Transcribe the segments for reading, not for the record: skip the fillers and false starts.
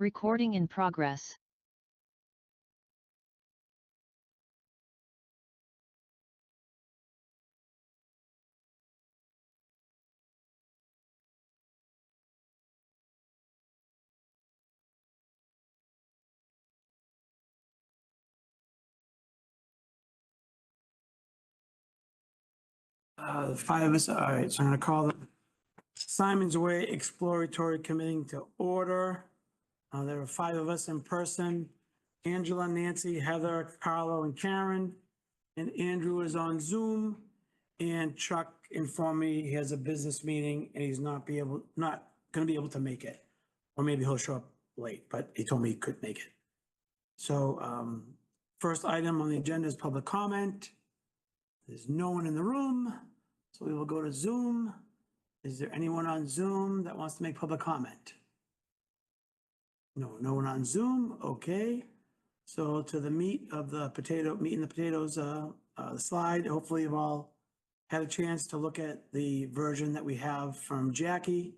Recording in progress. The five of us, all right, so I'm gonna call the Symonds Way Exploratory Committee to order. There are five of us in person: Angela, Nancy, Heather, Carlo, and Karen. And Andrew is on Zoom. And Chuck informed me he has a business meeting and he's not gonna be able to make it. Or maybe he'll show up late, but he told me he could make it. So, first item on the agenda is public comment. There's no one in the room, so we will go to Zoom. Is there anyone on Zoom that wants to make public comment? No, no one on Zoom, okay. So to the meat and the potatoes, the slide, hopefully you've all had a chance to look at the version that we have from Jackie.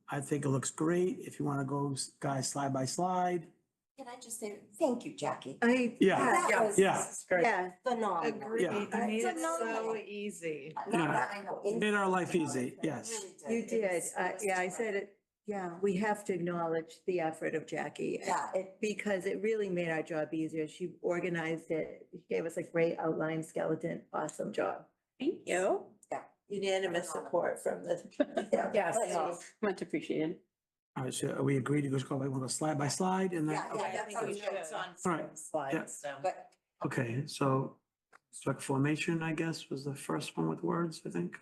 I think it looks great. If you want to go, guys, slide by slide. Can I just say, thank you, Jackie. Yeah, That was yeah. phenomenal. Agreed. Yeah. You made it so Phenomenal. easy. Not that I know anything Made our life about easy, it, but it yes. really You did. It was Yeah, I said it. Yeah, we have to acknowledge the effort of Jackie. Yeah, Because it really made our job easier. She organized it. She gave us a great outline skeleton. Awesome job. Thank you. yeah. Unanimous support from the. Yes, Yes. much appreciated. All right, so are we agreed to just we'll go slide by slide and then? Yeah, yeah, that sounds good. All right, yeah. Slides, so. But Okay, so select formation, I guess, was the first one with words, I think,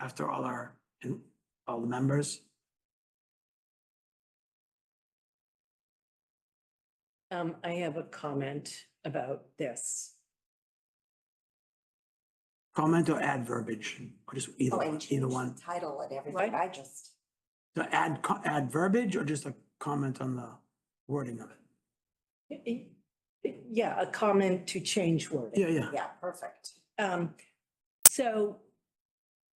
after all the members. I have a comment about this. Comment or add verbiage, or just either, oh, and either change one. the title and everything. What? I just, To add verbiage or just a comment on the wording of it? Yeah, a comment to change wording. Yeah. yeah, perfect. So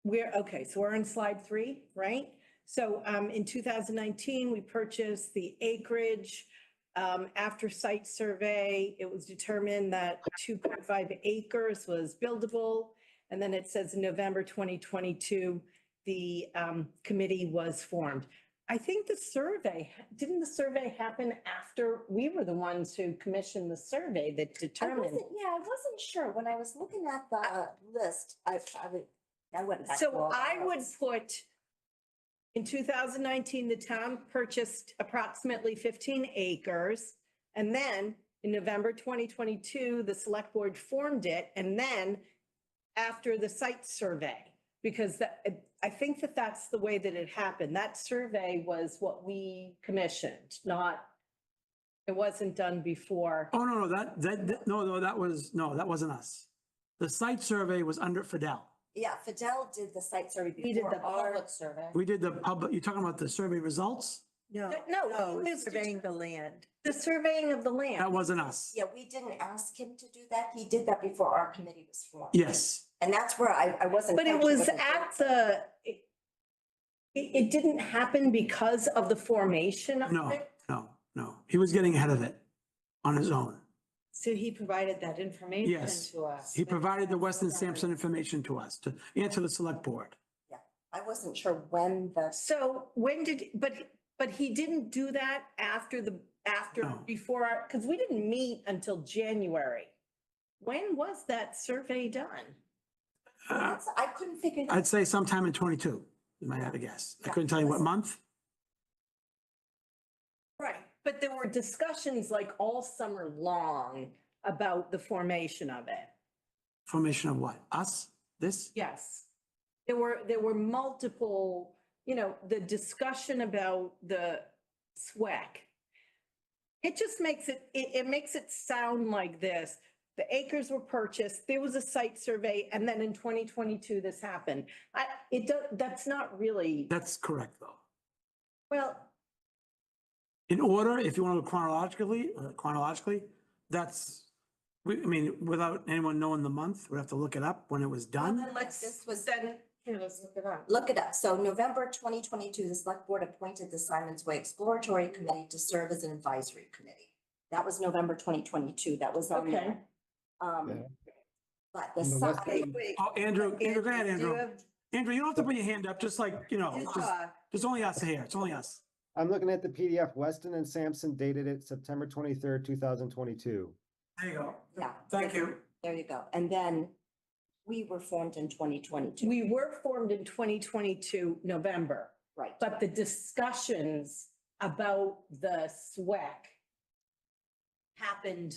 we're on slide 3, right? So in 2019, we purchased the acreage. After site survey, it was determined that 2.5 acres was buildable. And then it says in November 2022, the committee was formed. I think didn't the survey happen after we were the ones who commissioned the survey that I determined? wasn't sure. When I was looking at the list, I went back. to So all the I would notes. put, in 2019, the town purchased approximately 15 acres. And then in November 2022, the select board formed it. And then after the site survey, because I think that's the way that it happened. That survey was what we commissioned, it wasn't done before. Oh, no, that wasn't us. The site survey was under Fidel. Yeah, Fidel did the site survey He did before the our public survey. We did the public, you're talking about the survey results? No, No, no, it was surveying the land. the surveying of the land. That wasn't us. Yeah, we didn't ask him to do that. He did that before our committee was formed. Yes, And that's where I wasn't. But it quite sure was what at it didn't happen because of the formation of no, it. no. He was getting ahead of it on his own. So he provided that information Yes. to us. He provided the Weston Sampson information to us, and to the select board. I wasn't sure when the, So when but he didn't do that No. before, because we didn't meet until January. When was that survey done? I couldn't figure that. I'd say sometime in 22, you might have to guess. I couldn't tell you what month. Right. But there were discussions like all summer long about the formation of it. Formation of what? Us? This? Yes. There were multiple, the discussion about the SWEC. It just makes it makes it sound like this. The acres were purchased, there was a site survey, and then in 2022, this happened. That's not really, That's correct, though. well, In order, if you want to go chronologically, without anyone knowing the month, we'd have to look it up when it was done. then let's, This was- then Here, let's look it up. Look it up. So November 2022, the select board appointed the Symonds Way Exploratory Committee to serve as an advisory committee. That was November 2022. That was on Okay. there. Yeah. But the And the side, Western- Wait, Oh, Andrew, go ahead, do you Andrew. have- Andrew, you don't have to put your hand up, just like, you know, you just, talk. there's only us here. It's only us. I'm looking at the PDF. Weston and Sampson dated it September 23rd, 2022. There you go. yeah. Thank you. There you go. And then we were formed in 2022. We were formed in 2022, November, Right. but the discussions about the SWAC happened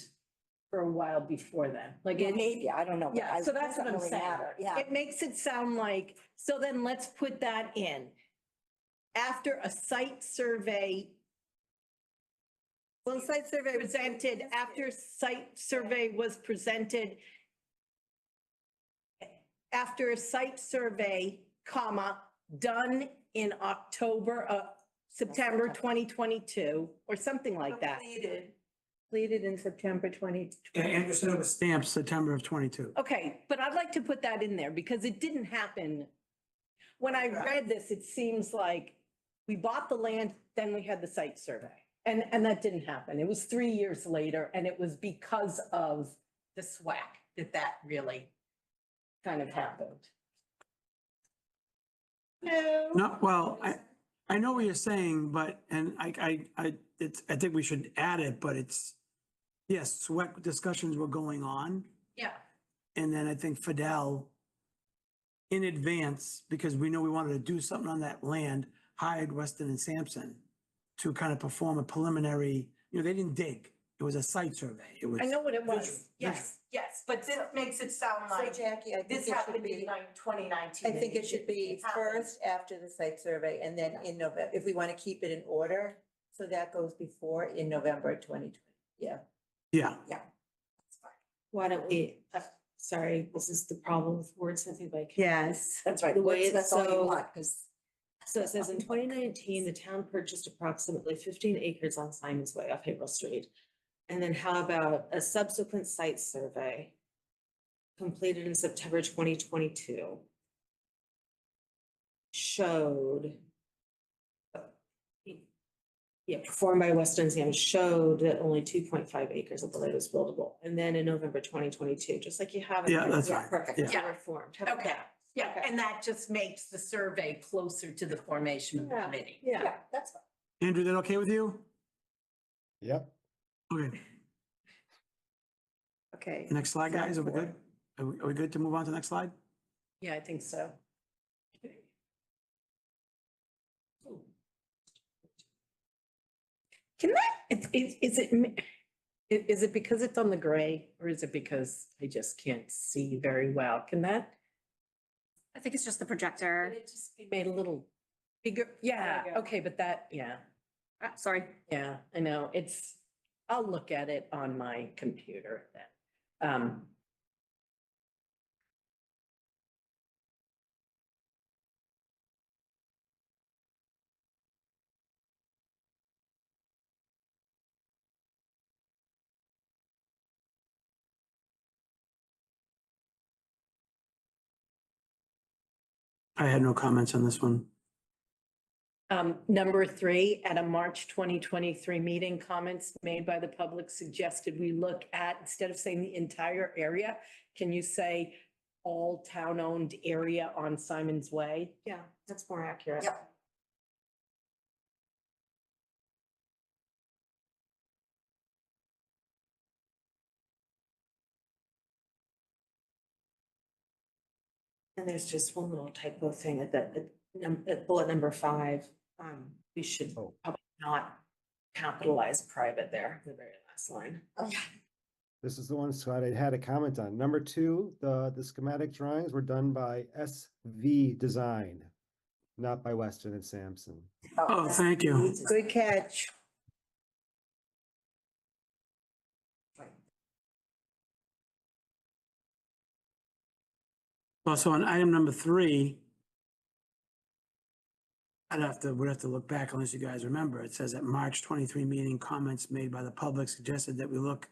for a while before then. Like Yeah, it, maybe, I don't know. but yeah, so that's it what doesn't I'm really saying. matter. Yeah. It makes it sound like, so then let's put that in. After a site survey Well, site survey. presented, after site survey was presented, after a site survey, comma, done in October, September 2022, or something like that. Completed in September 20. Yeah, Andrew said it was stamped September of 22. Okay, but I'd like to put that in there because it didn't happen. When I read this, it seems like we bought the land, then we had the site survey. And that didn't happen. It was 3 years later, and it was because of the SWAC that really kind of happened. No. No, well, I know what you're saying, but, and I think we should add it, but it's, yes, SWEC discussions were going on. Yeah. And then I think Fidel, in advance, because we know we wanted to do something on that land, hired Weston and Sampson to kind of perform a preliminary, you know, they didn't dig. It was a site survey. It was. I know what it was. Visual. Yes, but this makes it sound So like Jackie, I think this it happened should in be, 2019. I think it should be first after the site survey and then in November, if we want to keep it in order. So that goes before in November 2020. Yeah. Yeah, Why don't we, sorry, this is the problem with wordsmithing, like. Yes. That's right. The way That's all you so- want, because. So it says in 2019, the town purchased approximately 15 acres on Symonds Way off Haverhill Street. And then how about a subsequent site survey completed in September 2022 showed, yeah, performed by Weston Sam showed that only 2.5 acres of the land was buildable. And then in November 2022, just like you have. in Yeah, here, that's Yeah, right. perfect. Yeah. they were formed. How about Okay. that? Yeah, Okay. and that just makes the survey closer to the formation of the Yeah. committee. Yeah. Yeah, that's fine. Andrew, that okay with you? Yep. Okay, Okay. next slide, guys. Are we good? Are we good to move on to the next slide? Yeah, I think so. Can that, is it because it's on the gray or is it because I just can't see very well? Can that, I think it's just the projector. can it just be made a little bigger? Yeah, There you go. okay, but that, yeah, Sorry. yeah, I know. I'll look at it on my computer then. I had no comments on this one. Number 3, at a March 2023 meeting, comments made by the public suggested we look at, instead of saying the entire area, can you say all town-owned area on Symonds Way? Yeah, that's more accurate. Yep. And there's just one little typo thing at bullet number 5. We should Oh. probably not capitalize private there, the very last line. This is the one Scott I had a comment on. Number 2, the schematic drawings were done by SV Design, not by Weston and Sampson. Oh, thank you. Good catch. Well, so on item number 3, we'd have to look back unless you guys remember. It says at March 23 meeting, comments made by the public suggested that we look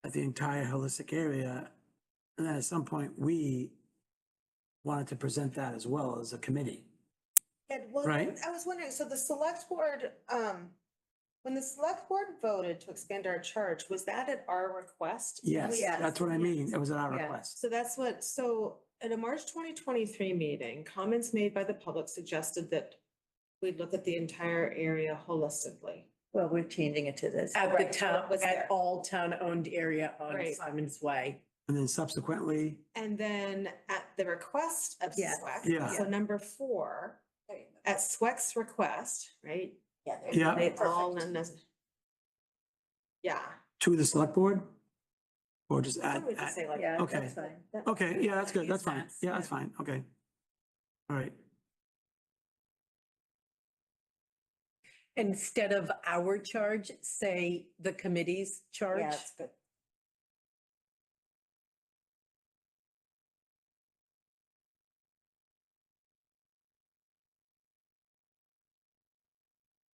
at the entire holistic area. And then at some point, we wanted to present that as well as a committee. And well, Right. I was wondering, so the select board, when the select board voted to expand our charge, was that at our request? Yes, yes, that's what I mean. It was at our Yeah. request. So that's what, so at a March 2023 meeting, comments made by the public suggested that we'd look at the entire area holistically. Well, we're changing it to this. At the Right, so town, it was at there. all town-owned area on Right. Symonds Way. And then subsequently, And then at the request of Yeah. SWEC, Yeah. so number 4, There you go. at SWEC's request, right? Yeah. there you Yeah. go. They all, Perfect. yeah. to the select board? Or just I add, would just say like. Yeah, Okay. that's fine. okay, yeah, that's good. That's Makes fine. sense, Yeah, that's fine. Okay. All right. Instead of our charge, say the committee's charge. Yeah, it's good.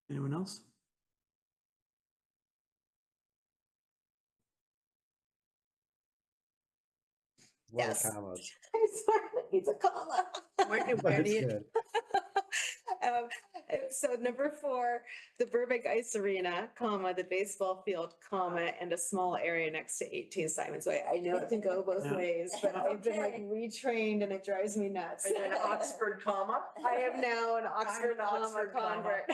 Anyone else? What are Yes. commas? I'm sorry, it's a comma. Where do That's you- good. Um, So number 4, the Burbank Ice Arena, comma, the baseball field, comma, and a small area next to 18 Simons Way. I know it can go both Yeah. ways, but I've been like Okay. retrained and it drives me nuts. Are you an Oxford comma? I am now an Oxford an comma Oxford comma. convert.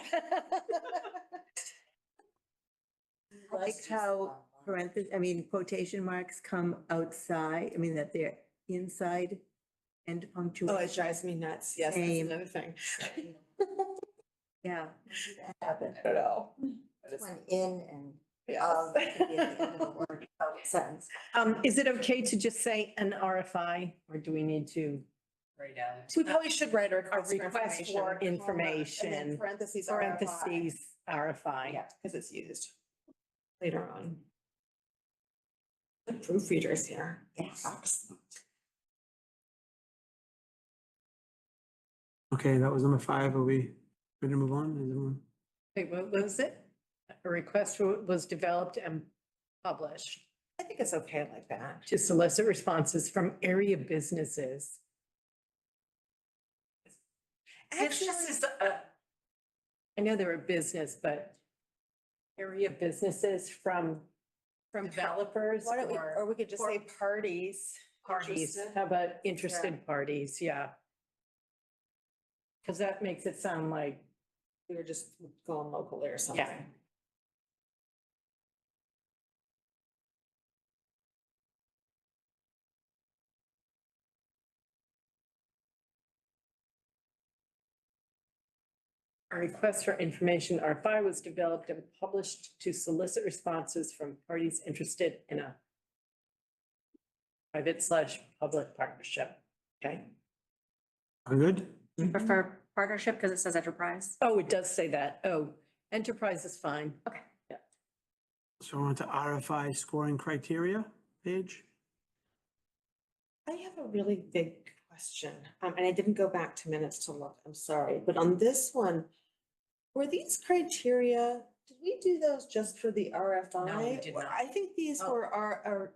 Like how quotation marks come outside, I mean, that they're inside end Oh, it punctuation. drives me nuts. Yes, that's Same. another thing. Yeah. I don't know. One in and Yes. of could be at the end of the word, sentence. Is it okay to just say an RFI, or do we need to We probably should write a request for request information. for comma, and then information, Parentheses. RFI. parentheses, RFI? Yeah, because it's used later on. The proofreaders here. Yeah, excellent. Okay, that was number 5. Are we ready to move on? Is everyone? Wait, what was it? A request was developed and published I think it's okay like that. to solicit responses from area businesses. It's just, I know they're a business, but area businesses from developers Why don't we, or or we could just say parties. parties. interested. How about interested parties? Yeah. Because that makes it sound like, We were just going locally or something. yeah. A request for information, RFI, was developed and published to solicit responses from parties interested in a private/public partnership. Okay. Are we good? I prefer partnership because it says enterprise. Oh, it does say that. Oh, enterprise is fine. Okay. So we're on to RFI scoring criteria page. I have a really big question, and I didn't go back to minutes to look, I'm sorry, but on this one, were these criteria, did we do those just for the RFI? No, we did Well, not. I think these Oh. were our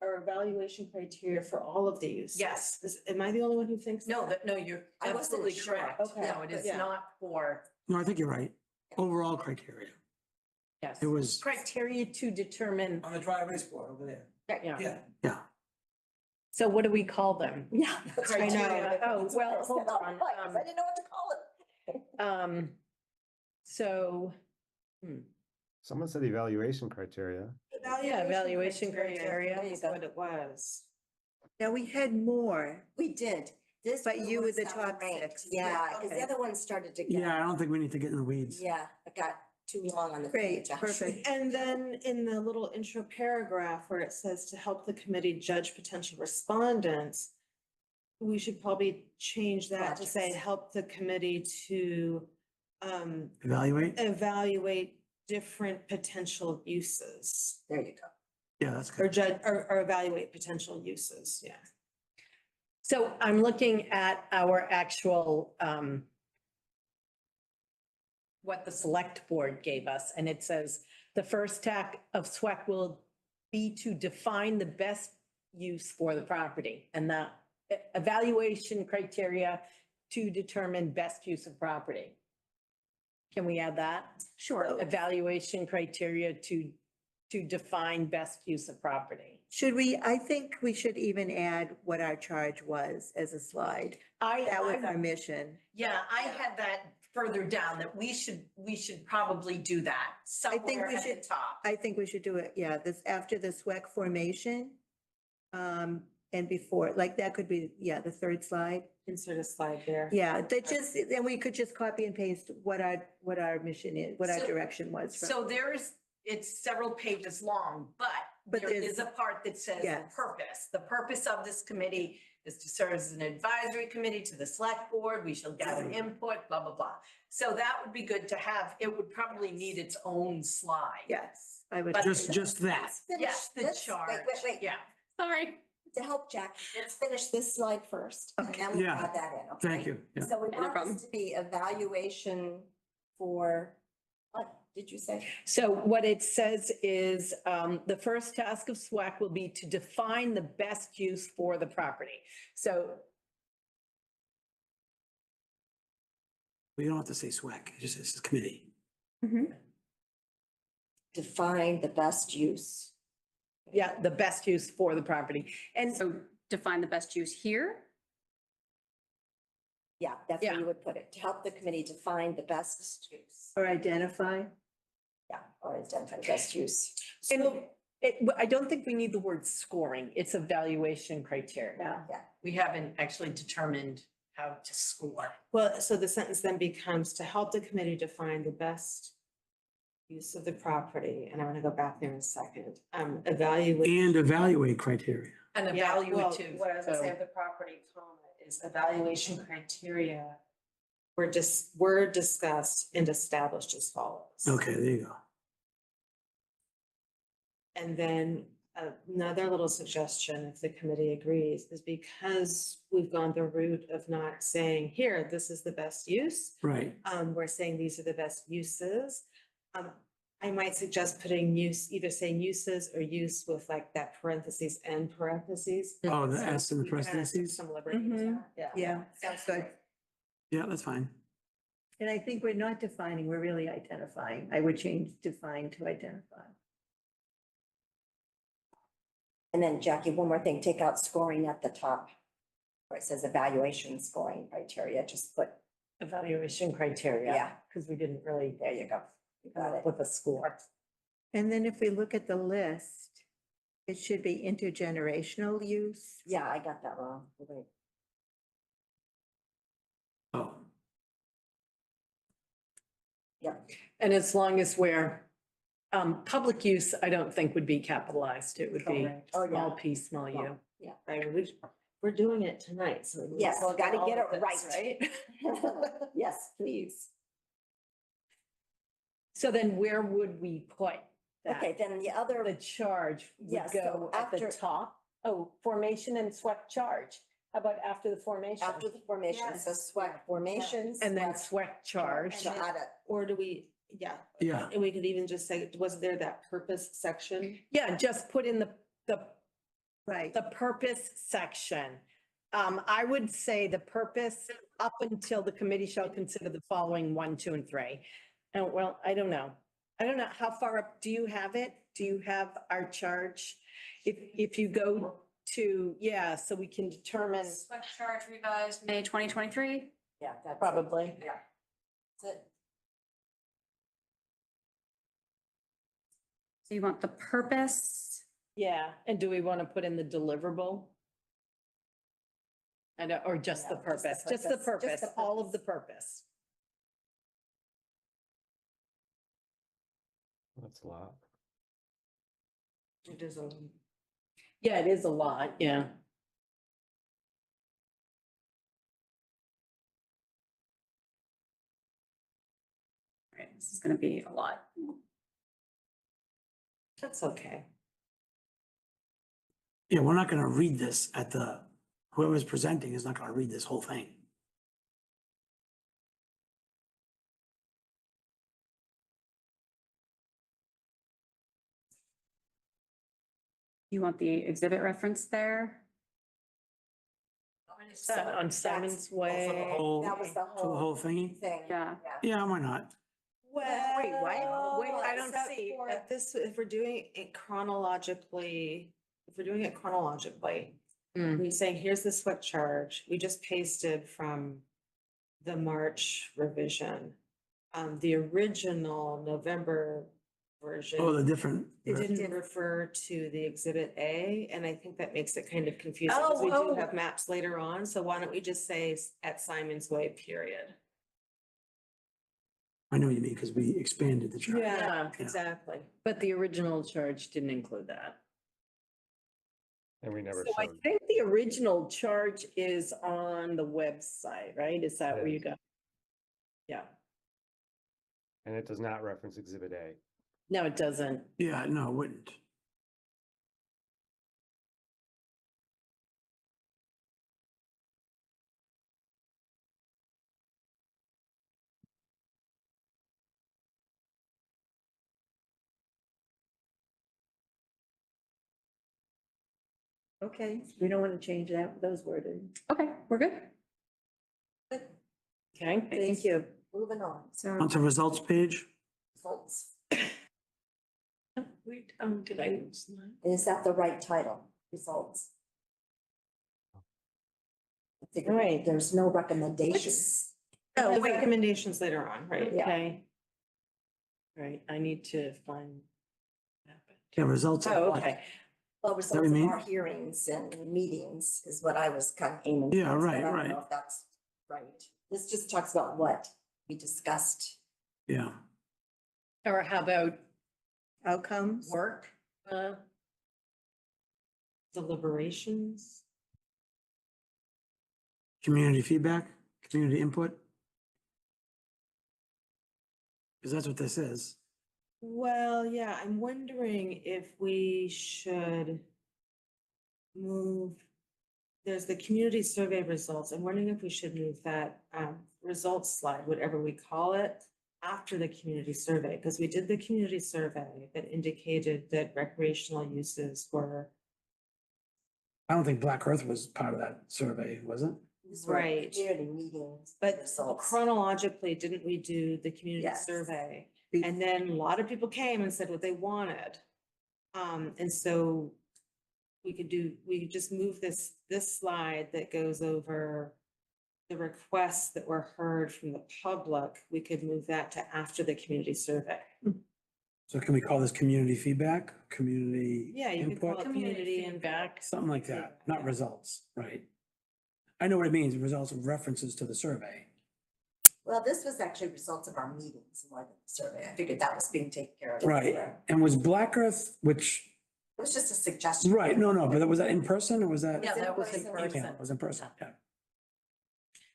evaluation criteria for all of these. Yes. Am I the only one who thinks? No, that? no, you're I wasn't absolutely sure. correct. Okay. No, it is Yeah. not for, No, I think you're right. Overall criteria. yes. It was. Criteria to determine, On the dry erase board over there. yeah. Yeah. So what do we call them? Yeah. I know. Criteria. Oh, well, hold on. I didn't know what to call it. So, Someone said evaluation criteria. yeah, evaluation criteria. There you That's go. what it was. Now, we had more. We did. This. But one you were was the not top ranked. 6. Yeah, because the Okay. other ones started to get. Yeah, I don't think we need to get in the weeds. Yeah, it got too long on the Great, page. actually. perfect. And then in the little intro paragraph where it says to help the committee judge potential respondents, we should probably change that to say, Projects. help the committee to Evaluate. evaluate different potential uses. There you go. Yeah, that's Or good. judge, or evaluate potential uses, yeah. So I'm looking at our actual, what the select board gave us, and it says, the first task of SWEC will be to define the best use for the property, and that evaluation criteria to determine best use of property. Can we add that? Sure. Evaluation criteria to define best use of property. Should we, I think we should even add what our charge was as a slide. That was our mission. Yeah, I had that further down, that we should probably do that think we somewhere at the should- top. I think we should do it, yeah, this, after the SWEC formation. And before, like, that could be, yeah, the third slide. Insert a slide there. Yeah, that just, then we could just copy and paste what our mission is, what our So- direction was. from- So it's several pages long, but But there there's- is a part that says the Yes. purpose. The purpose of this committee is to serve as an advisory committee to the select board. We shall gather input, blah, blah, blah. So that would be good to have. It would probably need its own slide. Yes, I would. But- Just that. Let's finish Yes, the this- charge. Wait. Yeah. Sorry. To help Jack, let's finish this slide first, and then we'll Yeah. add that in, okay? Thank you. Yeah. So we Yeah, no want problem. this to be evaluation for, what did you say? So what it says is, the first task of SWAC will be to define the best use for the property. So We don't have to say SWAC, it just says committee. Define the best use. yeah, the best use for the property. And So define the best use here. Yeah, that's where Yeah. you would put it, to help the committee define the best use. Or identify. Yeah, or identify the best use. And I don't think we need the word scoring. It's evaluation criteria. Yeah, We haven't actually determined how to score. Well, so the sentence then becomes to help the committee define the best use of the property, and I want to go back there in a second, evaluate. And evaluate criteria. An Yeah, well, evaluative. what I was gonna say so- of the property comma is evaluation criteria were discussed and established as follows. Okay, there you go. And then another little suggestion, if the committee agrees, is because we've gone the route of not saying, here, this is the best use. Right. We're saying these are the best uses. I might suggest putting use, either saying uses or use with like that parentheses and parentheses. Oh, the S in the We kinda took parentheses? Some liberty with Mhm. that. Yeah, sounds good. Yeah, that's fine. And I think we're not defining, we're really identifying. I would change define to identify. and then Jackie, one more thing, take out scoring at the top. Where it says evaluation scoring criteria, just put, Evaluation criteria. Yeah. Because we didn't really there you go. You got it. with a score. And then if we look at the list, it should be intergenerational use. Yeah, I got that wrong. Wait. Oh, Yep, And as long as we're, public use, I don't think would be capitalized. It would be Correct. Oh, yeah. small p, small u. I mean, we're doing it tonight, so. we Yes, need to gotta all get of it this, right. Yes, please. So then where would we put that? Okay, then the other, The charge would Yes, so go at the after- top. Oh, formation and SWEC charge. How about after the formation? after the formation, so SWAC formations. And then SWAC SWEC charge. So add it. Or do we, yeah, yeah. and we could even just say, wasn't there that purpose section? Yeah, just put in the Right. the purpose section. I would say the purpose up until the committee shall consider the following 1, 2, and 3. And well, I don't know. I don't know how far up, do you have it? Do you have our charge? If you go to, yeah, so we can determine SWEC charge revised May 2023. Yeah, that's. probably. Yeah. That's it. So you want the purpose. Yeah, and do we want to put in the deliverable? And, or just the No, just the purpose, just the purpose, just purpose, the all of the purpose. That's a lot. It is a. Yeah, it is a lot, yeah. Right, this is gonna be a lot. That's okay. Yeah, we're not gonna read this at whoever's presenting is not gonna read this whole thing. You want the exhibit reference there? Is that on Symonds Way? That was the For the whole thingy? thing. Yeah. Yeah, why not? Well, wait, what? Wait, I don't Except see. for- At this, if we're doing it chronologically, we're saying, here's the SWIP charge, we just pasted from the March revision. The original November version. Oh, the different. It didn't refer to the exhibit A, and I think that makes it kind of confusing, because we do have maps later on, so why don't we just say at Symonds Way, period? I know what you mean, because we expanded the chart. Yeah. Exactly. But the original charge didn't include that. And we never So I showed. think the original charge is on the website, right? Is that where you Yes. got? Yeah, And it does not reference Exhibit A. no, it doesn't. Yeah, no, it wouldn't. Okay, we don't want to change that, those wording. Okay, we're good. Okay. Thank you. Moving on. So Onto results page. Results. Wait, did I? Is that the right title? Results. I think Right. there's no recommendations. Oh, Oh, wait. recommendations later on, right? Yeah. Okay. Right, I need to find. Yeah, results. of Oh, what? okay. Well, what results you of mean? our hearings and meetings is what I was kind of aiming. Yeah, towards, but right, I don't right. know if that's right. This just talks about what we discussed. Yeah, Or how about Outcomes? work? Deliberations. community feedback, community input. Because that's what this is. Well, yeah, I'm wondering if we should move, there's the community survey results. I'm wondering if we should move that results slide, whatever we call it, after the community survey, because we did the community survey that indicated that recreational uses were I don't think Black Earth was part of that survey, was it? These were Right. Community meetings. But results. chronologically, didn't we do the community Yes. survey? And then a lot of people came and said what they wanted. And so we could just move this slide that goes over the requests that were heard from the public. We could move that to after the community survey. So can we call this community feedback, community Yeah, you could call input? it community and feedback. Something like that, not Yeah. results, right? I know what it means, results of references to the survey. Well, this was actually results of our meetings more than the survey. I figured that was being taken care of. Right, and was Black Earth, which, It was just a suggestion. right, no, but was that in person or was that? Yeah, that was in Yeah, person. it was in person, yeah.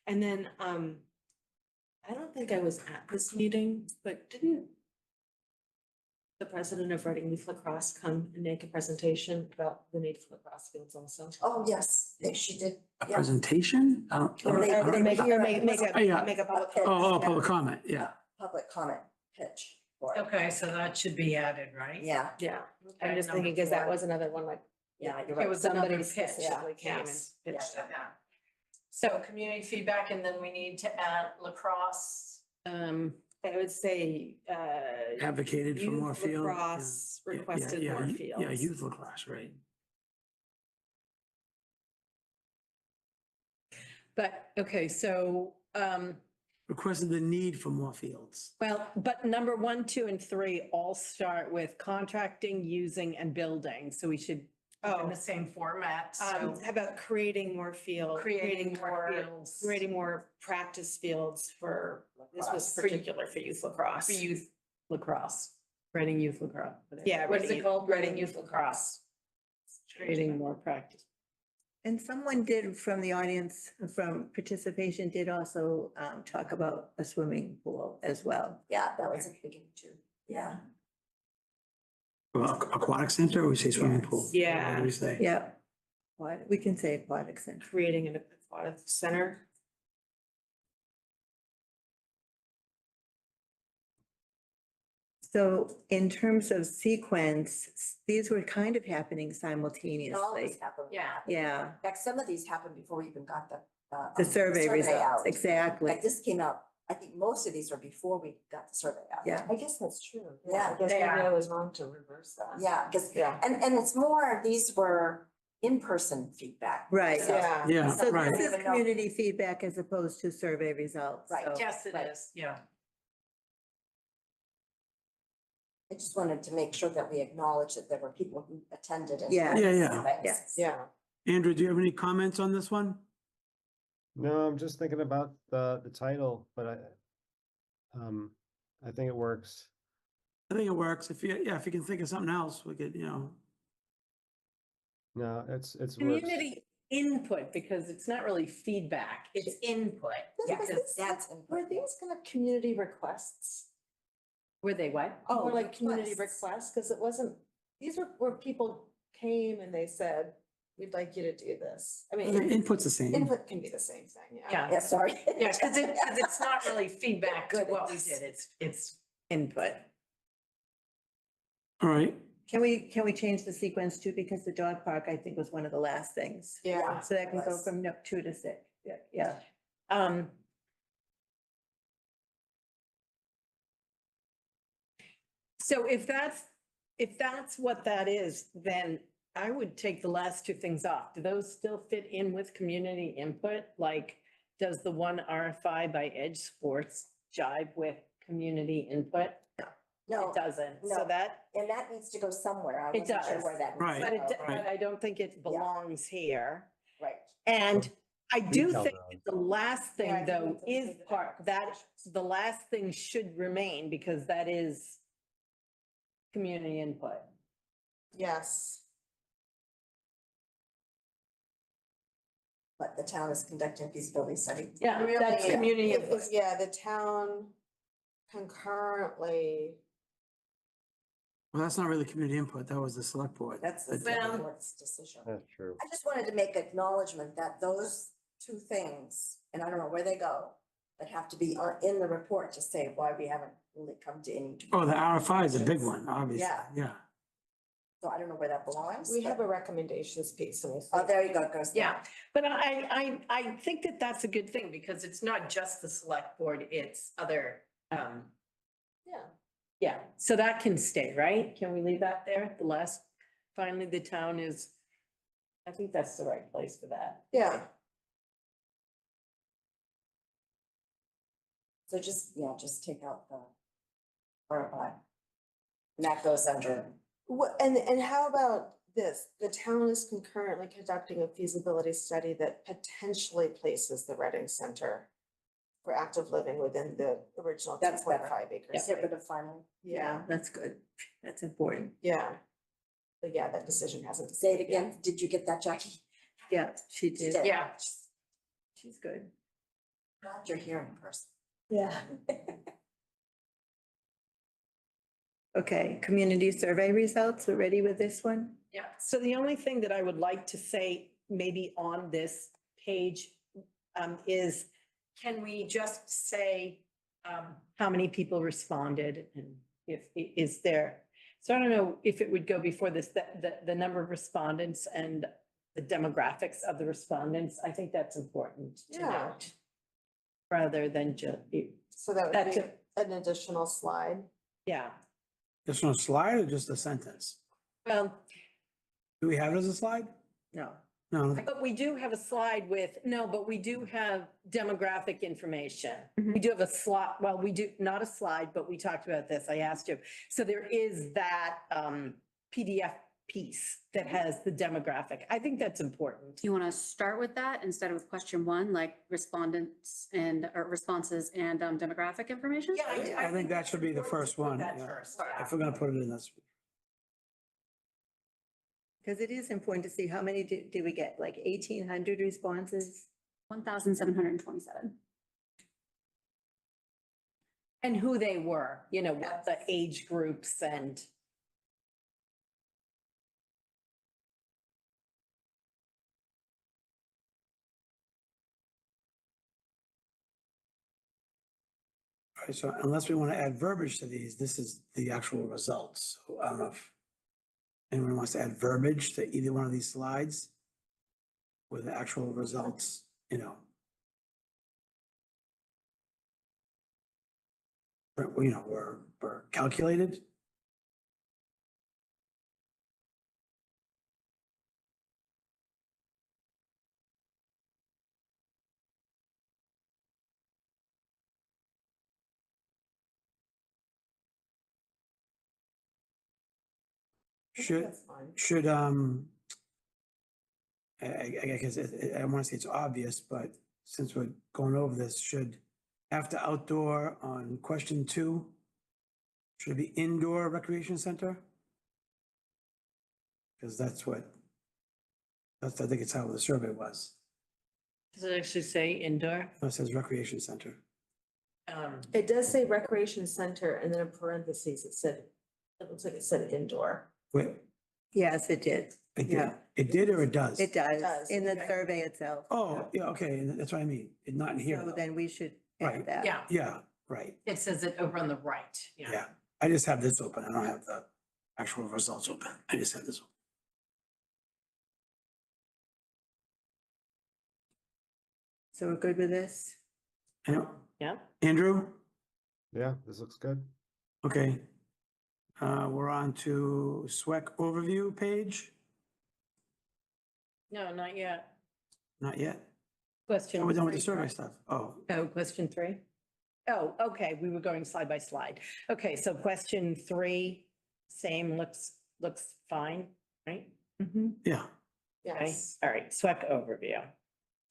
And then, I don't think I was at this meeting, but didn't the president of Reading Youth Lacrosse come and make a presentation about the need for lacrosse fields also? Oh, yes, she did. A Yeah. presentation? I don't- Or they- I don't- they Make hear- Oh, yeah. a public. Oh, public comment, yeah. Public comment pitch for it. Okay, so that should be added, right? Yeah, Yeah, Okay, I'm just number thinking, because that 4. was another one, like, yeah, you're It right. was another somebody pitch. specifically came and Yes. pitched it. Yeah. So community feedback, and then we need to add lacrosse. I would say, Advocated for youth more field. yeah. lacrosse Yeah, requested yeah, more yeah, fields. Yeah, youth lacrosse, right. But, okay, so, Requested the need for more fields. well, but number 1, 2, and 3 all start with contracting, using, and building. So we should keep in the same format, so. How about creating more fields? Creating more fields. Creating more practice fields for, this was Lacrosse. particular for youth lacrosse. For youth lacrosse, Reading Youth Lacrosse. Yeah, What is Reading it Youth- called? Reading Youth Lacrosse. Creating more practice. And someone did from the audience, from participation, did also talk about a swimming pool as well. Yeah, that was a beginning too. Yeah. Well, aquatic center or we say swimming Yes. pool? Yeah. What do we say? Yeah. We can say aquatic center. Creating an aquatic center. So in terms of sequence, these were kind of happening It always simultaneously. happened. Yeah, In fact, some of these happened before we even got the survey results, out. exactly. Like this came out, I think most of these were before we got the survey out. Yeah. I guess that's true. Yeah. I guess They maybe are. I was wrong to reverse that. Yeah, because, Yeah. and it's more, these were in-person feedback. Right. So- Yeah. Yeah, So right. this is Even though- community feedback as opposed to survey results. Right. so- Yes, it Right. is, yeah. I just wanted to make sure that we acknowledge that there were people who attended and. Yeah. Yeah. Yes. Yeah. Andrew, do you have any comments on this one? No, I'm just thinking about the title, but I think it works. I think it works. If you can think of something else, we could, No, it's works. Community input, because it's not really feedback, it's input. Yeah, Because because that's. Were these kind of community requests? were they what? Oh, More like community requests. requests, because it wasn't, these were where people came and they said, we'd like you to do this. I mean, input's the same. input can be the same thing, yeah. Yeah, sorry. Yeah, because it's not really feedback to what we Goodness. did, it's input. All right. Can we change the sequence too? Because the dog park, I think, was one of the last things. Yeah. So that can go Yes. from 2 to 6. Yeah, yeah. So if that's what that is, then I would take the last two things off. Do those still fit in with community input? Like, does the one RFI by Edge Sports jive with community input? No, It doesn't, so no. that, and that needs to go somewhere. I It wasn't sure does. where that. Right. but needs to go. but I don't think it belongs here. Right. And I do Retail think zone. the last Yeah, I thing think though that's is included in part, the that, definitions. the last thing should remain because that is community input. Yes. But the town is conducting a feasibility study. Yeah, Really, that's community it input. was- Yeah, the town concurrently, Well, that's not really community input. That was the select board. That's the That- board's decision. That's true. I just wanted to make acknowledgement that those two things, and I don't know where they go, but have to be in the report to say why we haven't really come to any. Oh, the RFI is a big one, obviously. Yeah. Yeah. So I don't know where that belongs. we have but- a recommendations piece and we. Oh, there you go, it goes. there. Yeah, but I think that that's a good thing because it's not just the select board, it's other, Yeah. yeah, so that can stay, right? Can we leave that there? The last, finally, the town is, I think that's the right place for that. Yeah. So just take out the RFI. And that goes under, What, and how about this? The town is concurrently conducting a feasibility study that potentially places the Reading Center for active living within the original two That's point better. five acres. get rid of final. Yeah, That's good. That's important. yeah. But yeah, that decision hasn't. Say it again. Did you get that, Jackie? Yeah, she You did. did. Yeah. She's good. Glad you're here in person. Yeah. Okay, community survey results. We're ready with this one? Yeah, so the only thing that I would like to say, maybe on this page, is can we just say, how many people responded and if, is there? So I don't know if it would go before this, the number of respondents and the demographics of the respondents. I think that's important to Yeah. note. Rather than just, So that would That's be an additional slide. yeah, Just on a slide or just a sentence? well, Do we have it as a slide? No. No. but we do have a slide with, no, but we do have demographic information. We do have a slot, well, we do, not a slide, but we talked about this, I asked you. So there is that PDF piece that has the demographic. I think that's important. Do you want to start with that instead of question one, like respondents and, or responses and demographic information? Yeah, I think that should be the it's first important to one. put that yeah. first, yeah. If we're gonna put it in this. Because it is important to see how many did we get, like 1,800 responses? 1,727. And who they were, you know, what the age groups and. Right, so unless we want to add verbiage to these, this is the actual results. So I don't know if anyone wants to add verbiage to either one of these slides with the actual results, you know. But, you know, were calculated. Should, That's fine. should, I guess, I don't want to say it's obvious, but since we're going over this, should, after outdoor on question 2, should it be indoor recreation center? Because that's, I think it's how the survey was. Does it actually say indoor? It says recreation center. It does say recreation center, and then in parentheses, it looks like it said indoor. Wait, Yes, it did. it did, Yeah. it did or it does? It does, does, in the okay. survey itself. Oh, yeah, okay, that's what I mean. It's not in here. So though. then we should Right. add that. Yeah, Yeah, right, it says it over on the right. yeah. I just have this open. I don't have the actual results open. I just have this one. So we're good with this? Yeah. Andrew? Yeah, this looks good. Okay. We're on to SWEC overview page. No, not yet. Not yet. Question. Oh, we're done with the 3, survey correct? stuff. Oh, Oh, question 3? Oh, okay, we were going slide by slide. Okay, so question 3, same, looks fine, right? yeah. Okay, Yes. all right, SWEC overview.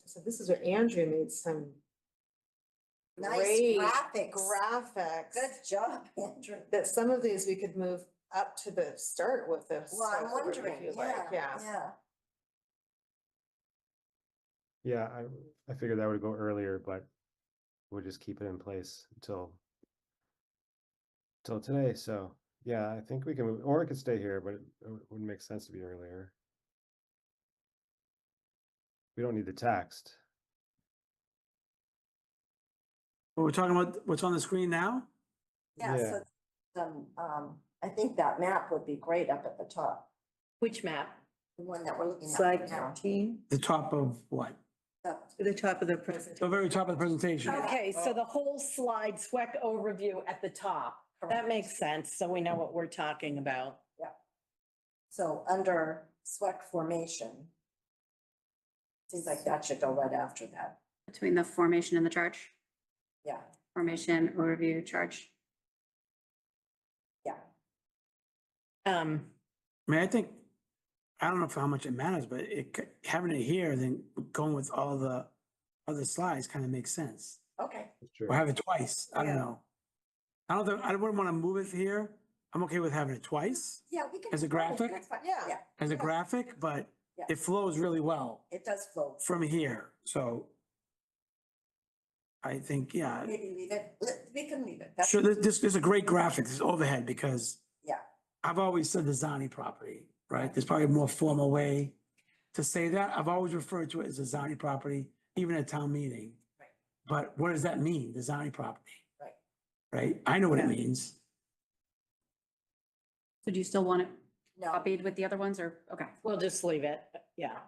So this is where Andrew made some Nice great graphics. graphics. Good job, Andrew. That some of these we could move up to the start with this. Well, I'm wondering, if you'd like, yeah. Yeah, I figured that would go earlier, but we'll just keep it in place until today. So yeah, I think we can move, or it could stay here, but it wouldn't make sense to be earlier. We don't need the text. Well, we're talking about what's on the screen now? Yeah, Yeah. so, I think that map would be great up at the top, Which map? the one that we're looking at Slide right now. 13, The top of what? to the top of the presentation. The very top of the presentation. Okay, so the whole slide SWEC overview at the top. That makes sense, so we know what we're talking about. So under SWEC formation. Seems like that should go right after that. Between the formation and the charge, Yeah, formation, overview, charge. yeah. I mean, I think, I don't know how much it matters, but having it here, then going with all the other slides kind of makes sense. Okay. That's true. Or have it twice. I don't Yeah. know. I wouldn't want to move it here. I'm okay with having it twice Yeah, we can. As a graphic? That's fine. Yeah. as a graphic, but Yeah. it flows really well It does flow. from here. So I think, yeah, Maybe leave it, we can leave it. That's- sure, this is a great graphic, this overhead, because Yeah, I've always said the Zani property, right? There's probably a more formal way to say that. I've always referred to it as a Zani property, even at town meeting. Right. But what does that mean, the Zani property? Right. Right? I know what it Yeah. means. So do you still want it no, copied with the other ones or, okay? We'll just leave it, yeah.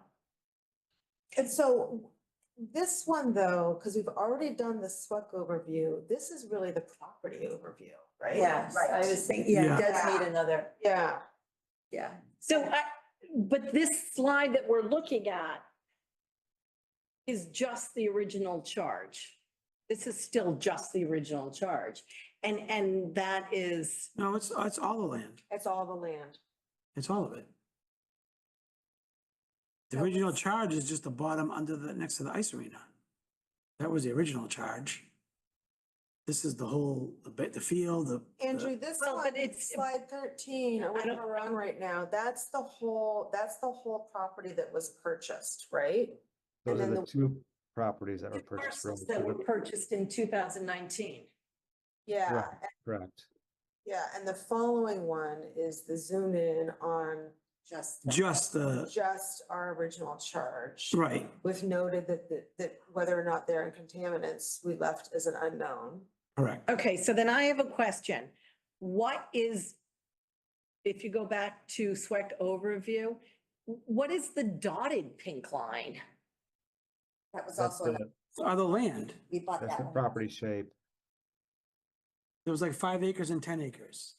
And so this one though, because we've already done the SWEC overview, this is really the property overview, right? Yes, I Right. was thinking, yeah, it Yeah. does need another, Yeah. yeah. So but this slide that we're looking at is just the original charge. This is still just the original charge. And that is, No, it's all the land. It's all the land. It's all of it. The original charge is just the bottom next to the ice arena. That was the original charge. This is the whole, the field, Andrew, this Well, one, but it's- slide 13, or whatever we're on right now, that's the whole property that was purchased, right? Those are then the the- two properties that were the purchased. parcels that were purchased in 2019. Yeah, Correct. yeah, and the following one is the zoom in on just. just the, just our original charge. right. With noted that whether or not they're in contaminants, we left as an unknown. Correct. Okay, so then I have a question. What is, if you go back to SWEC overview, what is the dotted pink line? That was That's also, the, Other land. we bought that's that the one. property shape. There was like 5 acres and 10 acres.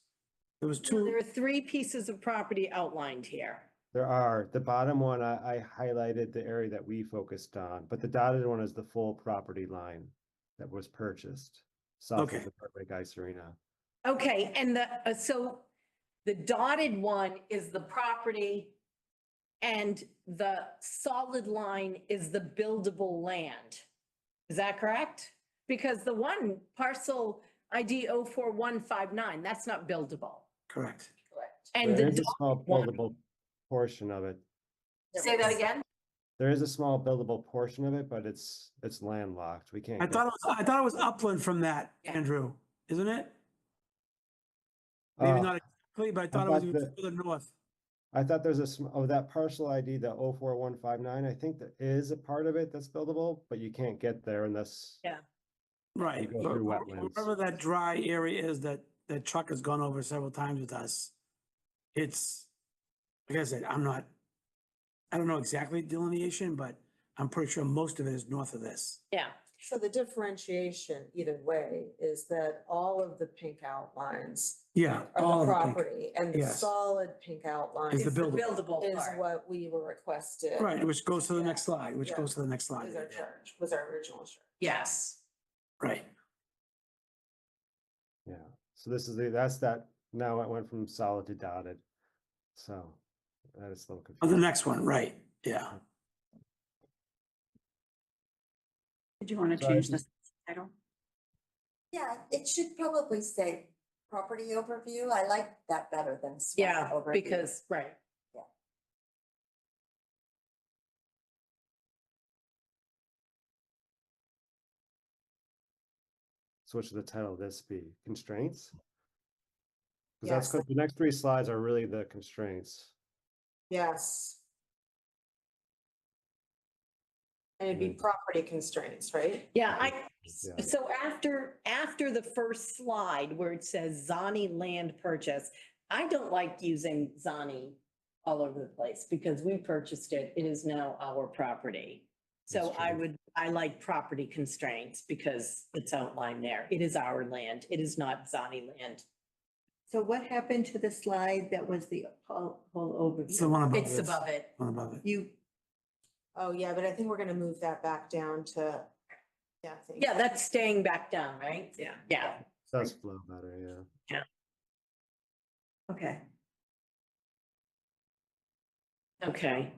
There was So there two, are three pieces of property outlined here. There are, the bottom one, I highlighted the area that we focused on, but the dotted one is the full property line that was purchased south Okay. of the Burbank Ice Arena. Okay, and so the dotted one is the property and the solid line is the buildable land. Is that correct? Because the one parcel ID 04159, that's not buildable. correct. Correct. And There the is a small dotted one, buildable portion of it. say that again? There is a small buildable portion of it, but it's landlocked. We can't. I get- thought it was upland from that, Yeah. Andrew, isn't it? Maybe Uh, not exactly, but I thought it was thought even that- further north. I thought there's that parcel ID, the 04159, I think there is a part of it that's buildable, but you can't get there unless. Yeah. Right. go through wetlands. Wherever that dry area is that Chuck has gone over several times with us. It's, like I said, I don't know exactly delineation, but I'm pretty sure most of it is north of this. Yeah, So the differentiation either way is that all of the pink outlines Yeah. are all the of the pink. property and the Yes. solid pink outline Is the is buildable. buildable part. what we were requested. Right, which goes to the next slide, which Yeah. goes to the next slide. Was our charge, was our original charge. Yes. Right. Yeah, so this is that's that, now it went from solid to dotted. So that is a little Oh, the confusing. next one, right, yeah. Did you want to So I change just- this title? Yeah, it should probably say property overview. I like that better than. SWOT Yeah, overview. because, right. So what should the title of this be? Constraints? Because Yes. that's, the next three slides are really the constraints. Yes. And it'd be property constraints, right? Yeah, Yeah. so after the first slide where it says Zani land purchase, I don't like using Zani all over the place because we purchased it. It is now our property. So That's true. I like property constraints because it's outlined there. It is our land. It is not Zani land. So what happened to the slide that was the whole It's the overview? one above It's this. above it. One above it. You, Oh, yeah, but I think we're gonna move that back down to, yeah, I think. Yeah, that's staying back down, right? Yeah. Yeah. Does flow better, yeah. okay. Okay.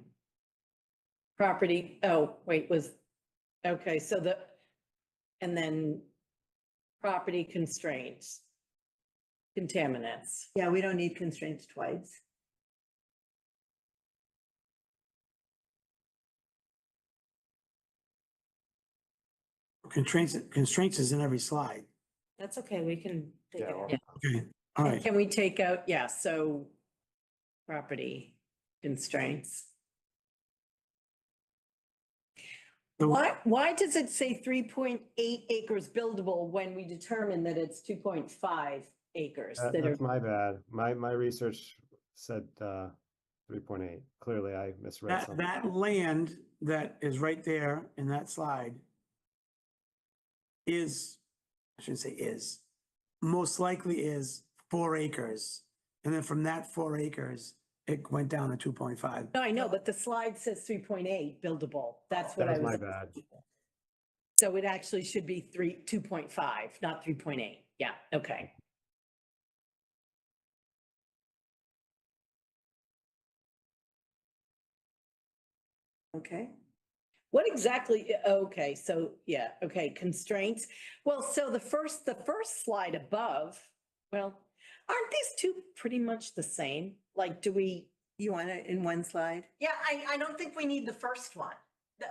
Property, oh, wait, okay, so and then property constraints. Contaminants. Yeah, we don't need constraints twice. Constraints is in every slide. That's okay, we can take Yeah, it. well, out. Yeah. Okay, all right. Can we take out, yeah, so property constraints. So- Why does it say 3.8 acres buildable when we determine that it's 2.5 acres? that are That's my bad. My research said 3.8. Clearly I misread That, something. that land that is right there in that slide is, I shouldn't say is, most likely is 4 acres. And then from that 4 acres, it went down to 2.5. No, I know, but the slide says 3.8 buildable. That's what That I was was. my bad. So it actually should be 2.5, not 3.8. Yeah, okay. Okay. What exactly, okay, so, yeah, okay, constraints. Well, so the first slide above, well, aren't these two pretty much the same? Like, do we, You want it in one slide? yeah, I don't think we need the first one.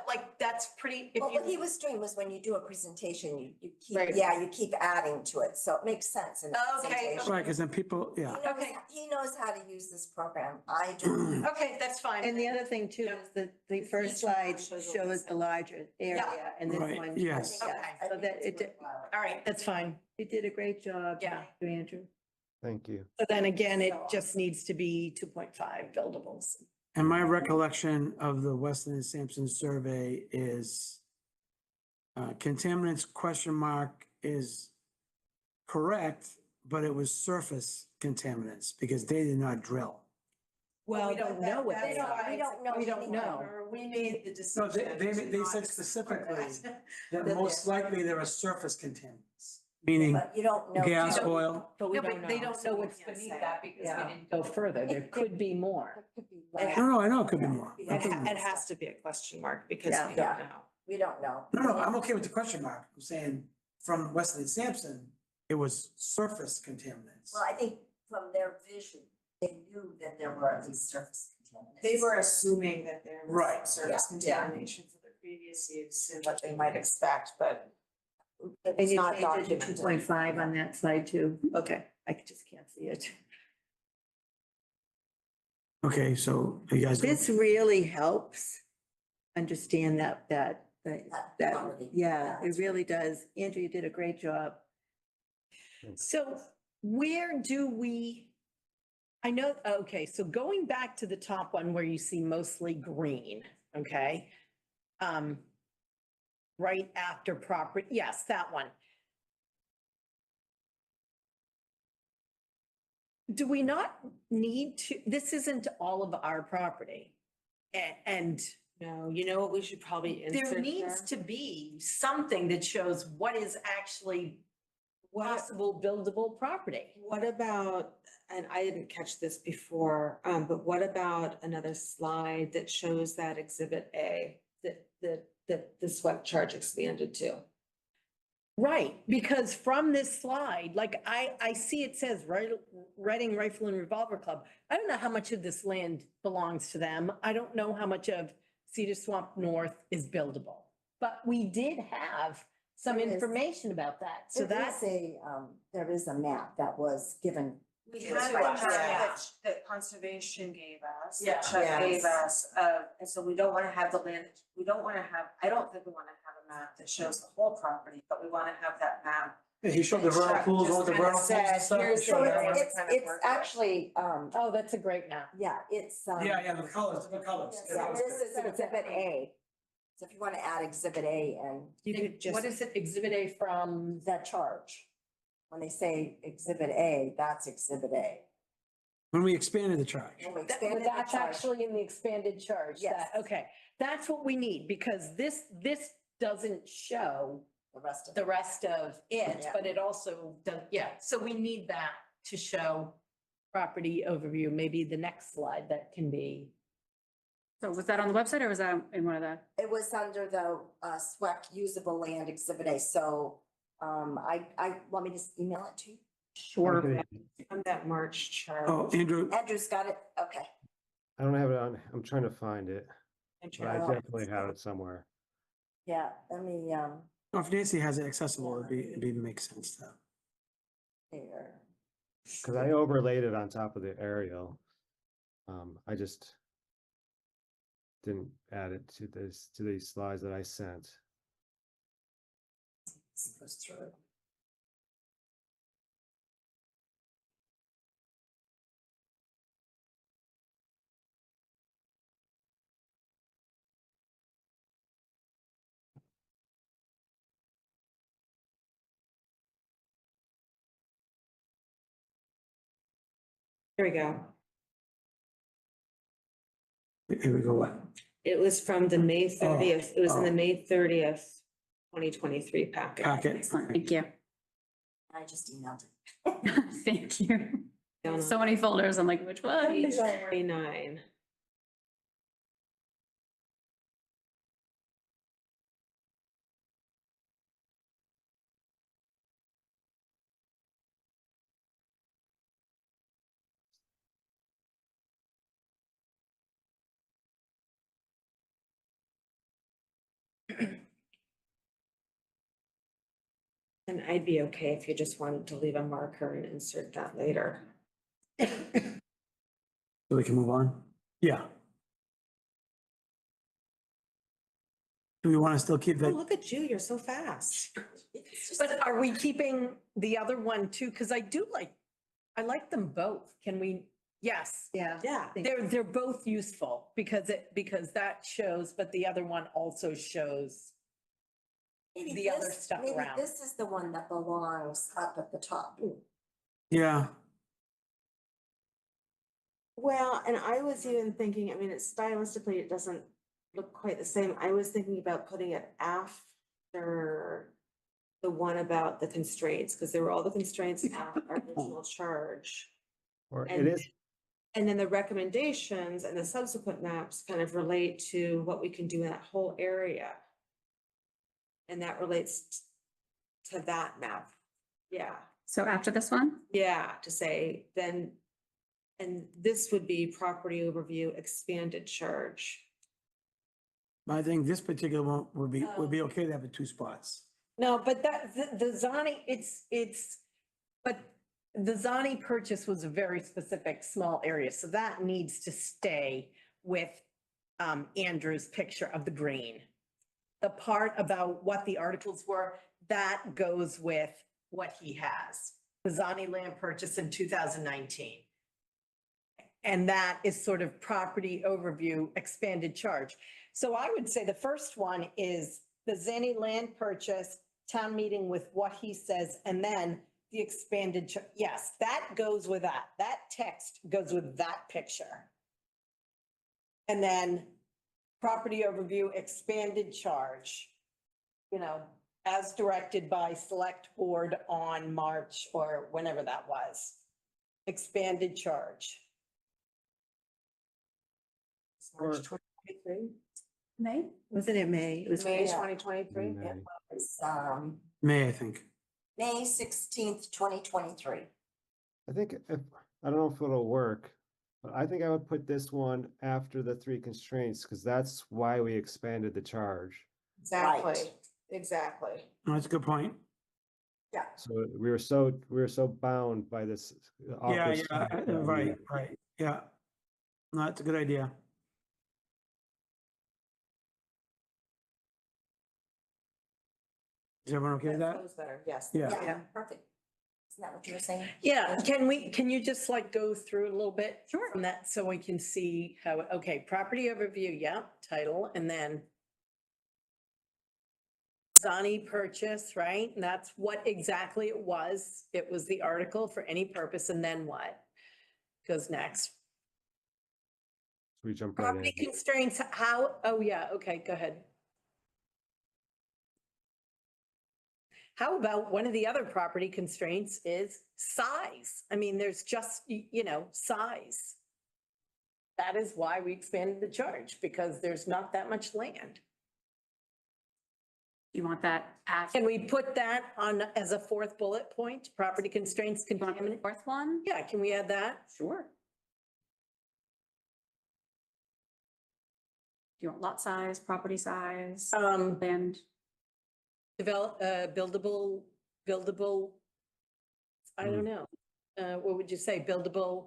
Like, that's pretty, if Well, what he you, was doing was when you do a presentation, you keep, Right. yeah, you keep adding to it, so it makes sense in the Okay, presentation. Right, because then people, yeah. Okay. He knows how to use this program. I do. okay, that's fine. And the other thing too is that the first slide shows the larger area and this Right, one. yes. Yeah, I so think that it's it, worthwhile. All right, that's fine. you did a great job. Yeah. Andrew. Thank you. So then again, it just needs to be 2.5 buildables. And my recollection of the Weston and Sampson survey is contaminants question mark is correct, but it was surface contaminants because they did not drill. Well, we don't know what they are. We don't know. We don't know. We made the No, decision. they said specifically that That most likely there are surface contaminants, meaning But you don't know. gas, You don't- oil. But we don't know. They don't know what's can't beneath say. that because Yeah. we didn't go further. There could be more. It could be It less. No, I know it could be more. It It could be ha- more. It has to be a question mark because Yeah. we don't Yeah. know. We don't know. No, I'm okay with the question mark. I'm saying from Weston and Sampson, it was surface contaminants. Well, I think from their vision, they knew that there were at least surface contaminants. They were assuming that there Right. was surface Yeah, yeah. contamination for the previous use and what they might expect, but And it's you not changed it to documented. 2.5 on that slide too. Okay, I just can't see it. Okay, so you guys. This really helps understand that, quality. yeah, it really does. Andrew, you did a great job. So where do we, I know, okay, so going back to the top one where you see mostly green, okay? Right after property, yes, that one. Do we not need to, this isn't all of our property. And no, you know what we should probably there insert needs there? to be something that shows what is actually What, possible buildable property. what about, and I didn't catch this before, but what about another slide that shows that exhibit A, that the swept charge expanded to? Right, because from this slide, like I see it says Reading Rifle and Revolver Club. I don't know how much of this land belongs to them. I don't know how much of Cedar Swamp North is buildable. But we did have some There is. information about that, so that's. There is a map that was given. We to us had by one Chuck. that conservation gave us, Yeah. that Chuck Yes. gave us, and so we don't wanna have the land, we don't wanna have, I don't think we wanna have a map that shows the whole property, but we wanna have that map. Yeah, he showed the vernal Chuck pools, all just the kinda vernal pools and said, stuff. here's So the area it's, to kind of it's work with. actually, Oh, that's a great map. yeah, it's. Yeah, the colors, the colors. Yeah, this is exhibit A. So if you want to add exhibit A and You could just. What is it, Exhibit A from? that charge, when they say exhibit A, that's exhibit A. When we expanded the charge. When we But expanded the that's charge, actually in the expanded charge. Yes. Okay, that's what we need, because this doesn't show the rest of the it. rest of it, Yeah. but it also does, yeah, so we need that to show property overview, maybe the next slide that can be. So was that on the website or was that in one of the? It was under the SWEC usable land exhibit A, so let me just email it to you. Sure. Okay. On that March chart. Oh, Andrew, Andrew's got it, okay. I don't have it on, I'm trying to find it, And but I Yeah. definitely have it somewhere. Yeah, let me, if Nancy has it accessible, it'd make sense though. here. Cause I overlaid it on top of the aerial. I just didn't add it to these slides that I sent. Goes through it. Here we go. Here we go, what? It was from the May 30th, it was in the oh. May 30th, 2023 packet. Packet. Excellent, thank you. I just emailed it. Thank you. Down So many folders, I'm like, which one? Page 29. And I'd be okay if you just wanted to leave a marker and insert that later. So we can move on? Yeah. Do we want to still keep Oh, that? look at you, you're so fast. But are we keeping the other one too? Because I like them both. Can we? Yes. Yeah. Yeah. They're both useful because that shows, but the other one also shows Maybe the other this- stuff maybe around. This is the one that belongs up at the top. Yeah, Well, and I was even thinking, I mean, it's stylistically, it doesn't look quite the same. I was thinking about putting it after the one about the constraints, because there were all the constraints in our original charge. Or it And- is, And then the recommendations and the subsequent maps kind of relate to what we can do in that whole area. And that relates to that map. Yeah, So after this one? yeah, to say then, and this would be property overview, expanded charge. I think this particular one would be okay to have it 2 spots. No, but the Zani, but the Zani purchase was a very specific small area, so that needs to stay with Andrew's picture of the green. The part about what the articles were, that goes with what he has. The Zani land purchase in 2019. And that is sort of property overview, expanded charge. So I would say the first one is the Zani land purchase, town meeting with what he says, and then the expanded, yes, that goes with that. That text goes with that picture. And then property overview, expanded charge, as directed by select board on March or whenever that was. Expanded charge. March Or- 2023. May? Wasn't it May? It was May Yeah. 2023. May. It's, May, I think. May 16th, 2023. I think if, I don't know if it'll work, but I think I would put this one after the 3 constraints, because that's why we expanded the charge. Exactly, Right. exactly. No, that's a good point. So we were so bound by this Yeah, awkward. yeah, stretch that we- right, yeah. No, that's a good idea. Is everyone okay with that? Flows better, yes. Yeah. Yeah, perfect. Isn't that what you were saying? Yeah, can you just like go through a little bit? Sure. From that, so we can see how, okay, property overview, yeah, title, and then Zani purchase, right? And that's what exactly it was. It was the article for any purpose, and then what goes next? We jump right Property in. constraints, how, oh yeah, okay, go ahead. How about one of the other property constraints is size? I mean, there's just, size. That is why we expanded the charge, because there's not that much land. You want that after? Can we put that on as a 4th bullet point? Property constraints You want the contaminant? 4th one? Yeah, can we add that? Sure. Do you want lot size, property size, land? Develop, buildable, I don't know. What would you say? Buildable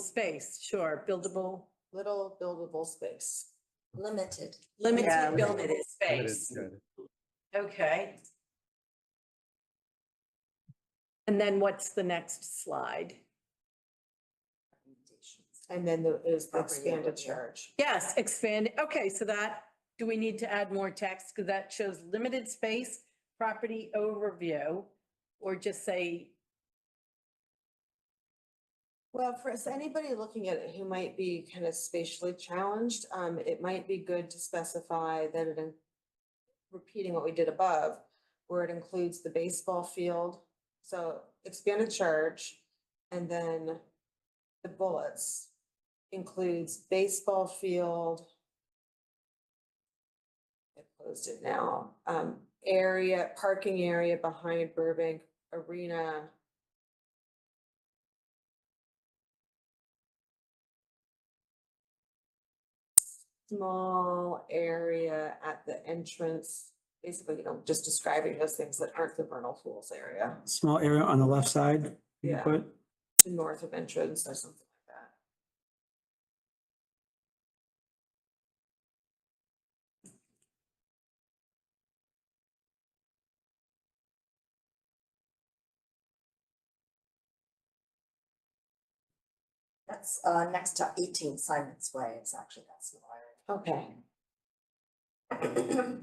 space, sure, buildable, Little buildable space. Limited. limited Yeah, buildable Limited, space. good. Okay. And then what's the next slide? And then there is the Property expanded overview. charge. Yes, expand, okay, so that, do we need to add more text? Because that shows limited space, property overview, or just say, Well, for anybody looking at it who might be kind of spatially challenged, it might be good to specify that repeating what we did above, where it includes the baseball field, so expanded charge, and then the bullets includes baseball field. I closed it now, parking area behind Burbank Arena. Small area at the entrance basically, just describing those things that aren't the vernal pools area, Small area on the left side. you Yeah. put. north of entrance or something like that. That's next to 18 Symonds Way. It's actually that small Okay. area.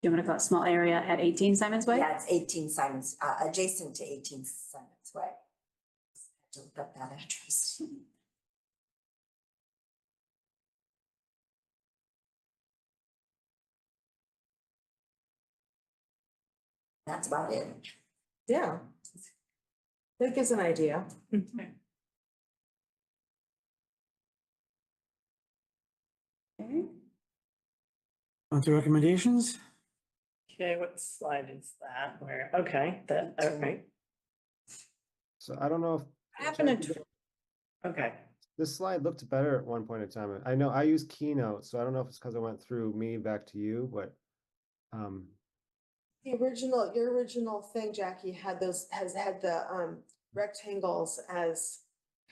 You want to call it small area at 18 Symonds Way? Yeah, it's 18 Symonds, adjacent to 18 Symonds Way. Have to look up that address. That's about it. Yeah. That gives an idea. Okay. On to recommendations. Okay, what slide is that? Where, okay, that, okay. So I don't know if. Happened to, okay. This slide looked better at one point in time. I know I use Keynote, so I don't know if it's because I went through me back to you, but Your original thing, Jackie, has had the rectangles as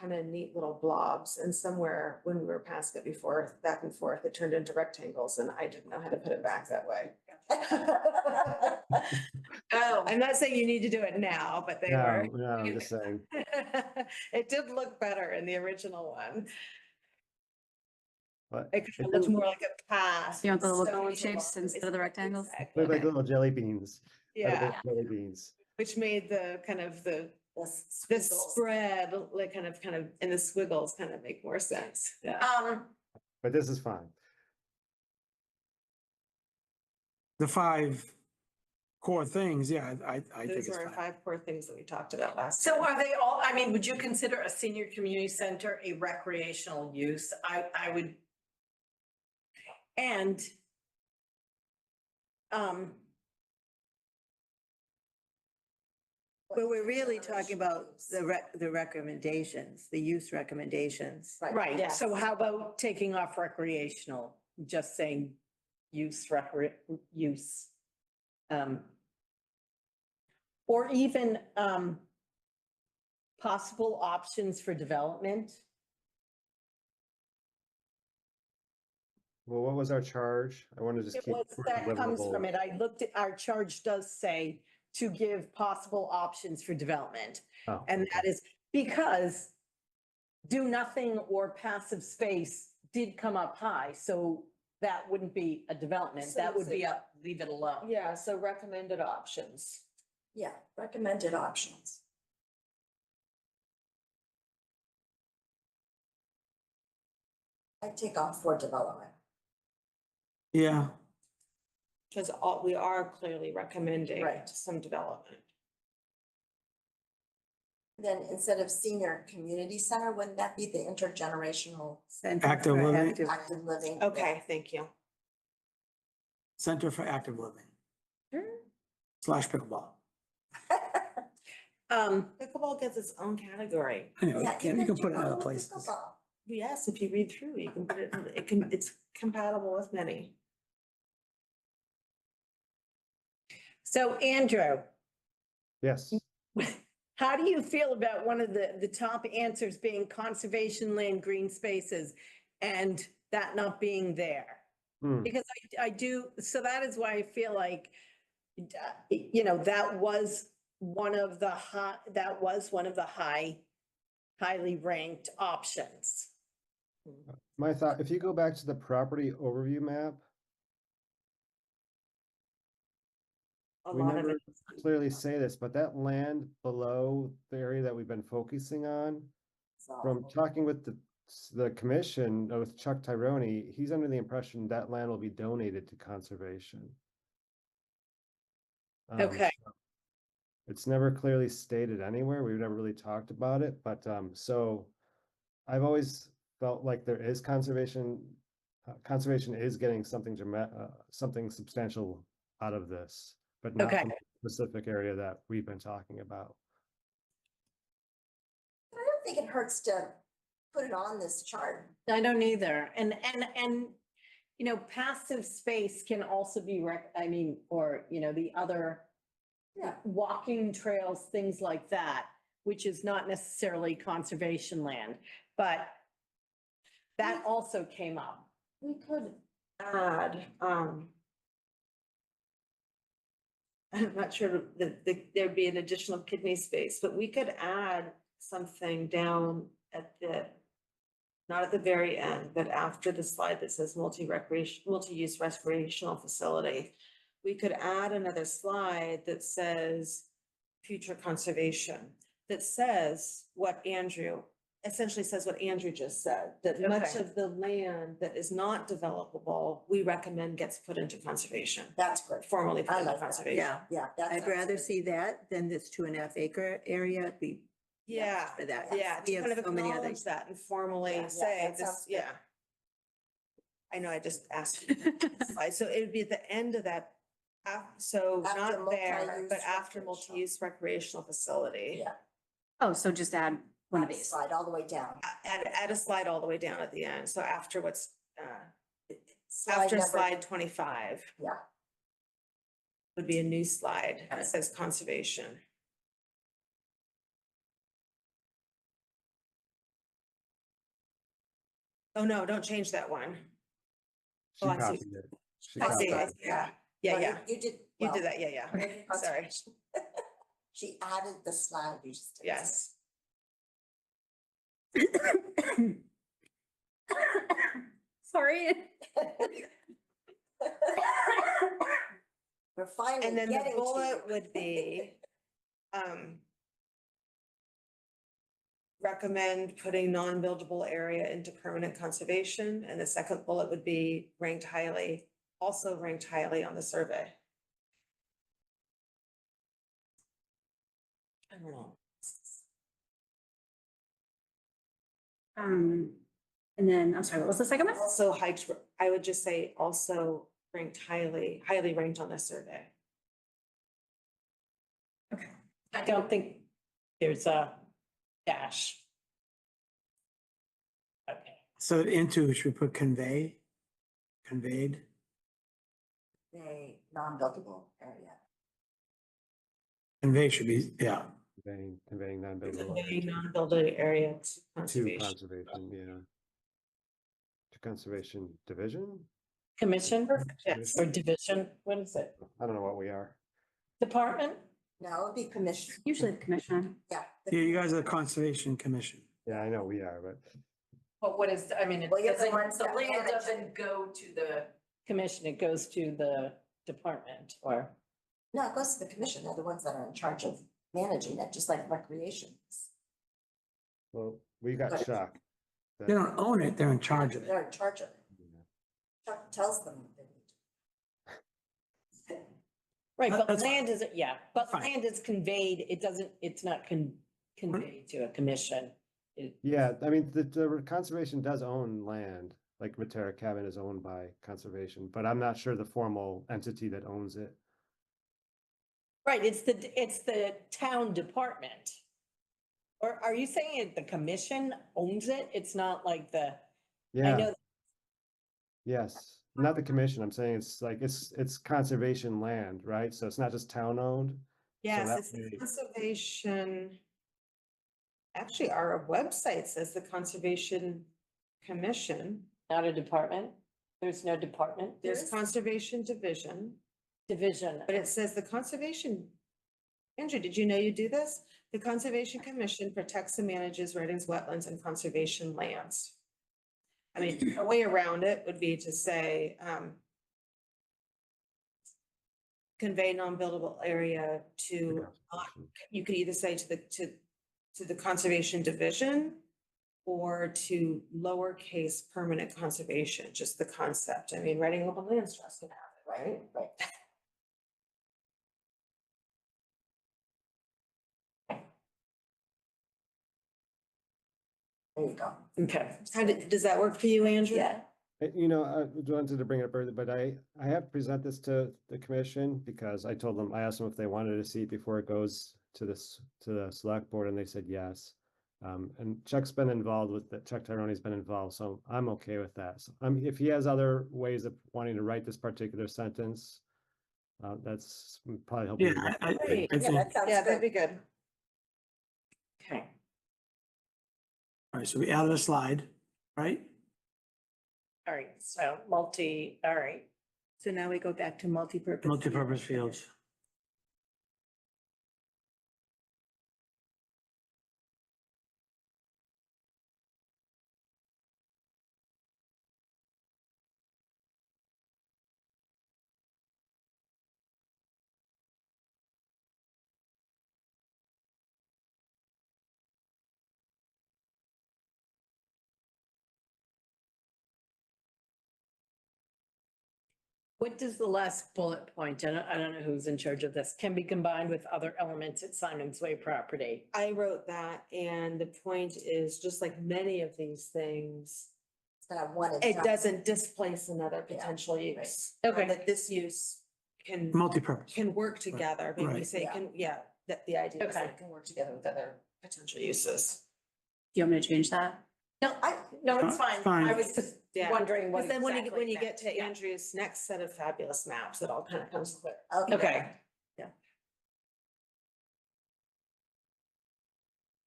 kind of neat little blobs, and somewhere when we were passing it before, back and forth, it turned into rectangles, and I didn't know how to put it back that way. Oh, I'm not saying you need to do it now, but they were. no, I'm just saying. It did look better in the original one. But It it looked didn't more like a path. You want the little stones shapes along. instead of the rectangles? Exactly. look like Okay. little jelly beans. Yeah, Edible jelly beans. which made the kind of the The spread, like kind of, and the squiggles kind of make more sense. Yeah. But this is fine. The 5 core things, yeah, I think Those it's were fine. 5 core things that we talked about last. So time. are they all, I mean, would you consider a senior community center a recreational use? I would, And But we're really talking about the recommendations, the use recommendations. right, Yeah. so how about taking off recreational, just saying use use. Or even possible options for development. Well, what was our charge? I want to just It keep. was, that comes from it. I looked at, our charge does say to give possible options for development. Oh, And that okay. is because do nothing or passive space did come up high, so that wouldn't be a development, that would be a leave it alone. Yeah, so recommended options. Yeah, recommended options. I'd take off for development. Yeah, Because we are clearly recommending Right. some development. Then instead of senior community center, wouldn't that be the intergenerational Center Active for living. active- active living? Okay, thank you. Center for Active Living. / pickleball. Pickleball gets its own category. I know, Yeah, you can put it pickleball, other places. pickleball. Yes, if you read through, you can put it, it's compatible with many. So Andrew, Yes. how do you feel about one of the top answers being conservation land, green spaces, and that not being there? Hmm. Because I do, so that is why I feel like, that was one of the highly ranked options. My thought, if you go back to the property overview map, A we lot of never it. clearly say this, but that land below the area that we've been focusing on, from talking with the commission, with Chuck Tyrone, he's under the impression that land will be donated to conservation. Okay. So it's never clearly stated anywhere. We've never really talked about it, but so I've always felt like there is conservation. Conservation is getting something something substantial out of this, but not Okay. from the specific area that we've been talking about. I don't think it hurts to put it on this chart. I don't either. And passive space can also be or, the other Yeah. walking trails, things like that, which is not necessarily conservation land, but that also came up. We could add, I'm not sure that there'd be an additional kidney space, but we could add something down at not at the very end, but after the slide that says multi-use recreational facility. We could add another slide that says future conservation, that says essentially says what Andrew just said, that much Okay. of the land that is not developable, we recommend gets put into conservation, That's good. formally put I into like that. conservation. Yeah, Yeah. that I'd sounds rather good. see that than this 2.5 acre area be. Yeah, For that. yeah, We to have kind of so many other. acknowledge that and formally Yeah, say that this, sounds good. yeah. I know, I just asked. you that slide. So it would be at the end of that, so After not there, multi-use but after recreational. multi-use recreational facility. Yeah. Oh, so just add one of these. Slide all the way down. Add a slide all the way down at the end, so after Slide after number- slide 25 Yeah. would be a new slide that says conservation. Oh, no, don't change that one. She Oh, I see. copied it. She I copied see, it. yeah, No, yeah. You did. You well. did that, yeah. Sorry, She added the slide. You just. didn't say. yes. Sorry. We're finally And then the getting to you. bullet would be, recommend putting non-buildable area into permanent conservation, and the second bullet would be also ranked highly on the survey. I don't know. And then, I'm sorry, what was the second one? Also hiked, I would just say also ranked highly ranked on the survey. I don't think there's a dash. Okay. So into, should we put conveyed? A non-buildable area. Convey should be, yeah. Conveying non-buildable Conveying non-buildable area to to conservation. conservation, yeah. To conservation division? Commission Yes. or division, what is it? I don't know what we are. Department? No, it would be commission. Usually the commissioner. Yeah. Yeah, you guys are the Conservation Commission. Yeah, I know we are, but But what is, it Well, you're the doesn't, ones the that land manage it. doesn't go to the, Commission, it goes to the department or, No, it goes to the commission. They're the ones that are in charge of managing it, just like recreation. well, we got But- Chuck. They don't own it, they're in charge of it. They're in charge of it. Chuck tells them what they need. right, but That's- land is, but Fine. land is conveyed, it's not conveyed to a commission. Yeah, I mean, the conservation does own land, like Matera Cabin is owned by conservation, but I'm not sure the formal entity that owns it. Right, it's the town department. Or are you saying the commission owns it? It's not like I Yeah, know, yes, not the commission. I'm saying it's like, it's conservation land, right? So it's not just town owned. Yes, that it's the way- conservation. Actually, our website says the Conservation Commission. not a department. There's no department. There's Conservation Division, Division. but it says the Conservation. Andrew, did you know you do this? The Conservation Commission protects and manages Reading's wetlands and conservation lands. I mean, a way around it would be to say, convey non-buildable area the to, conservation. you could either say to the Conservation Division or to lowercase permanent conservation, just the concept. I mean, Reading Open Lands Trust can have it, right? Right. There you go. Okay. Does that work for you, Andrew? Yeah. You know, I wanted to bring it up earlier, but I have to present this to the commission because I asked them if they wanted to see it before it goes to the select board and they said yes. And Chuck's been involved with that, Chuck Tyrone's been involved, so I'm okay with that. So, if he has other ways of wanting to write this particular sentence, that's probably help. Yeah, Great. I Yeah, think, that sounds Yeah, that'd good. be good. Okay. all right, so we added a slide, right? All right, so all right. So now we go back to multipurpose. Multipurpose fields. What does the last bullet point, I don't know who's in charge of this, can be combined with other elements at Symonds Way property? I wrote that, and the point is, just like many of these things, It's not one and it done. doesn't displace another Yeah, potential use. Okay. That this use can, Multipurpose. can work together, maybe we Right. say Yeah. can, yeah, that the idea is that Okay. it can work together with other potential uses. Do you want me to change that? No, it's fine. Fine. I was just Yeah. wondering what Because then when exactly you it get meant. to Yeah. Andrew's next set of fabulous maps, it all kind of comes clear. Okay.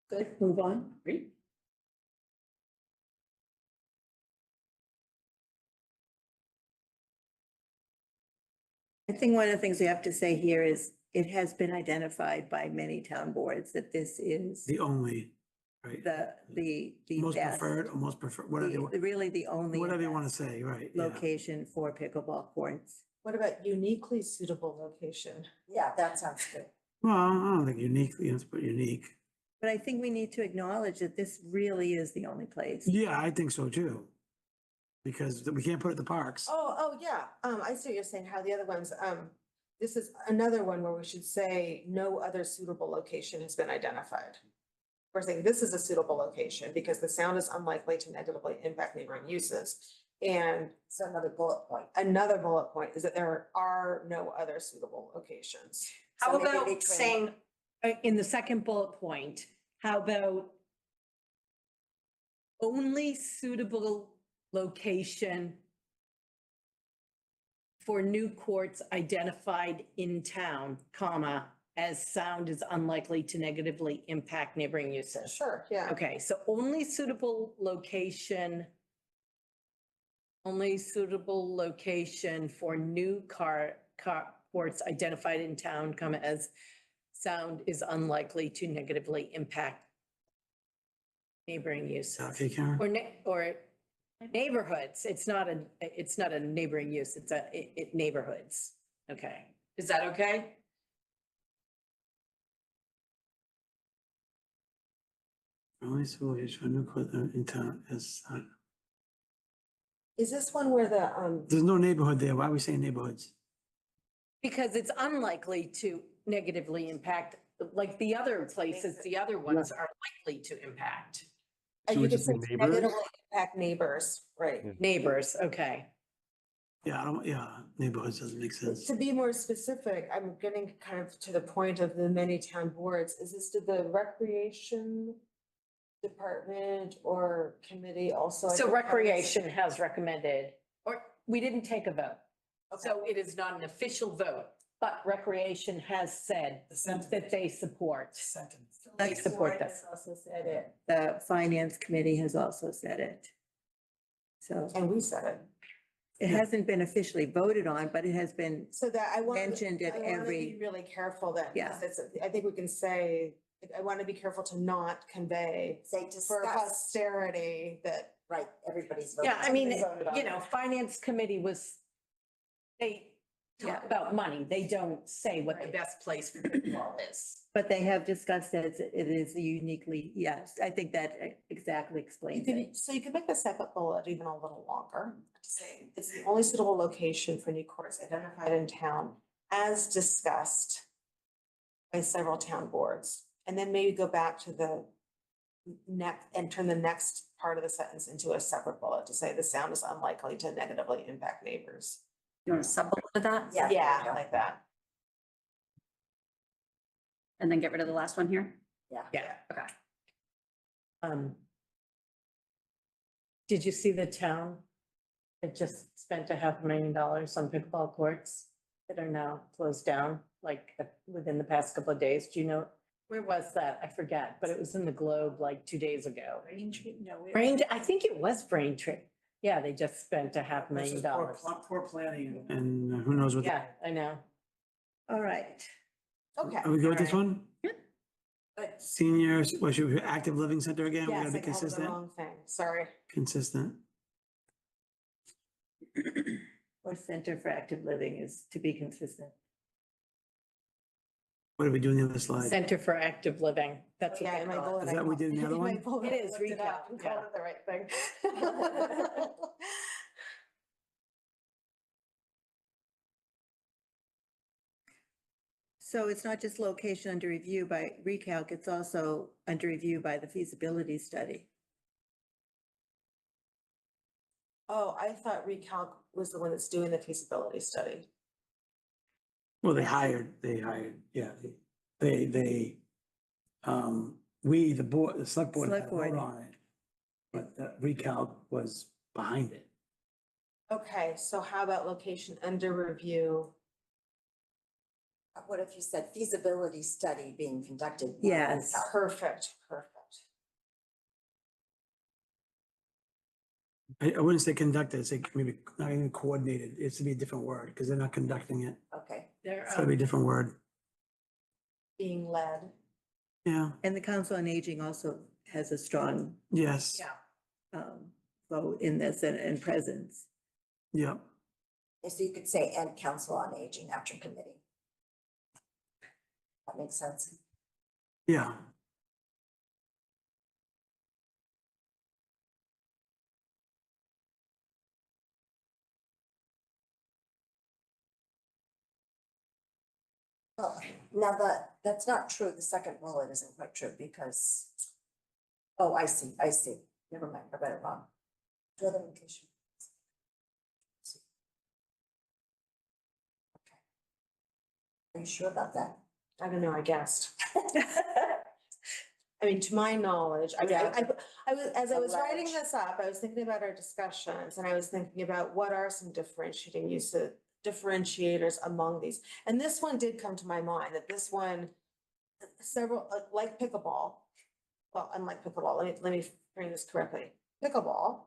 Good, move on. Great. I think one of the things we have to say here is it has been identified by many town boards that this is The only, right? the Most best, preferred, or most preferred, whatever, really the only whatever you want to say, right? Yeah. location for pickleball courts. What about uniquely suitable location? Yeah, that sounds good. Well, I don't think uniquely, you have to put unique. But I think we need to acknowledge that this really is the only place. Yeah, I think so too. Because we can't put it at the parks. Oh, yeah. I see what you're saying, how the other ones, this is another one where we should say no other suitable location has been identified. We're saying this is a suitable location because the sound is unlikely to negatively impact neighboring uses. And So another bullet point. another bullet point is that there are no other suitable locations. How So maybe about between- saying, in the second bullet point, how about only suitable location for new courts identified in town, comma, as sound is unlikely to negatively impact neighboring uses? Sure, yeah. Okay, so only suitable location for new courts identified in town, comma, as sound is unlikely to negatively impact neighboring uses. Okay, Karen? Or neighborhoods, it's not a neighboring use, it's neighborhoods. Okay, is that okay? Only solution for new equipment in town is, Is this one where the, there's no neighborhood there. Why are we saying neighborhoods? Because it's unlikely to negatively impact, like the other places, the other ones are likely to impact you we could just say say neighbors? negatively impact neighbors, right? Yeah. neighbors, okay. Yeah, neighborhoods doesn't make sense. To be more specific, I'm getting kind of to the point of the many town boards. Is this to the recreation department or committee also? So identify this? recreation has recommended, or we didn't take a vote. So it is not an official vote, but recreation has said that they support. They support Board this. has also said it. The finance committee has also said it. So And we said it. it hasn't been officially voted on, but it has been, So that I want. Mentioned at I wanna every- be really careful then. Yeah. because it's- I think we can say, I want to be careful to not convey Say for discuss, posterity that. right, everybody's voting. Yeah, I mean, Something voted on you know, it. finance committee they talk about money. They don't say what the Right. best place for football is. but they have discussed that it is uniquely, yes, I think that exactly You explains it. can, so you can make the second bullet even a little longer. To say it's the only suitable location for new courts identified in town as discussed by several town boards. And then maybe go back to the next and turn the next part of the sentence into a separate bullet to say the sound is unlikely to negatively impact neighbors. You want to sub-bullet with that? Yeah. there you Yeah, go. like that. And then get rid of the last one here? Yeah. Yeah. Okay. Did you see the town? It just spent $500,000 on pickleball courts that are now closed down, like within the past couple of days. Do you know, where was that? I forget, but it was in the Globe like 2 days ago. I think it was Braintree. Yeah, they just spent $500,000. Poor planning and who knows what. Yeah, I know. All right. Okay. Are we good with this one? But Seniors, what should we, active living center again? We Yes, gotta be I called it the consistent, wrong thing, sorry. consistent. Or Center for Active Living is to be consistent. What did we do on the other slide? Center for Active Living. That's what Yeah, they in my call it. bullet. Is I that what we called- did in the other in my one? bullet, It I is looked it up recap, and yeah. called it the right thing. So it's not just location under review by recalc, it's also under review by the feasibility study. Oh, I thought Recalc was the one that's doing the feasibility study. Well, yeah, we, the board, the select board had a Select board. vote on it. But the recalc was behind it. Okay, so how about location under review? what if you said feasibility study being conducted? Yes. Perfect, perfect. I wouldn't say conducted, I'd say maybe not even coordinated. It's to be a different word because they're not conducting it. Okay. They're, It's gotta be a different word. Being led. Yeah, And the Council on Aging also has a strong yes, yeah. vote in this and presence. yeah. So you could say and council on aging after committee. That makes sense. Yeah. Oh, now that's not true. The second bullet isn't quite true because, oh, I see. Never mind, I read it wrong. Further location. Okay. Are you sure about that? I don't know, I guessed. I mean, to my knowledge, I mean, I was, as I was writing Alleged. this up, I was thinking about our discussions and I was thinking about what are some differentiating uses, differentiators among these. And this one did come to my mind, that this one, several, like pickleball. Well, unlike pickleball, let me frame this correctly. Pickleball,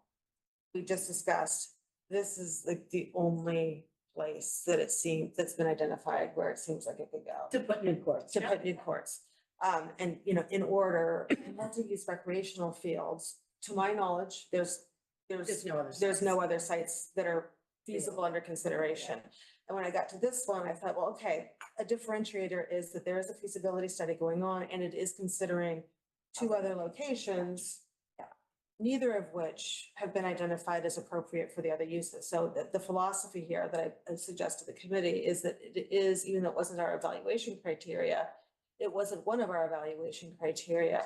we just discussed, this is like the only place that it seems, that's been identified where it seems like it could go. To put new courts. To put new courts. And, you know, in order, multi-use recreational fields, to my knowledge, there's no other sites that are feasible under consideration. And when I got to this one, I thought, well, okay, a differentiator is that there is a feasibility study going on and it is considering two other locations, neither of which have been identified as appropriate for the other uses. So the philosophy here that I suggest to the committee is that it is, even though it wasn't our evaluation criteria, it wasn't one of our evaluation criteria,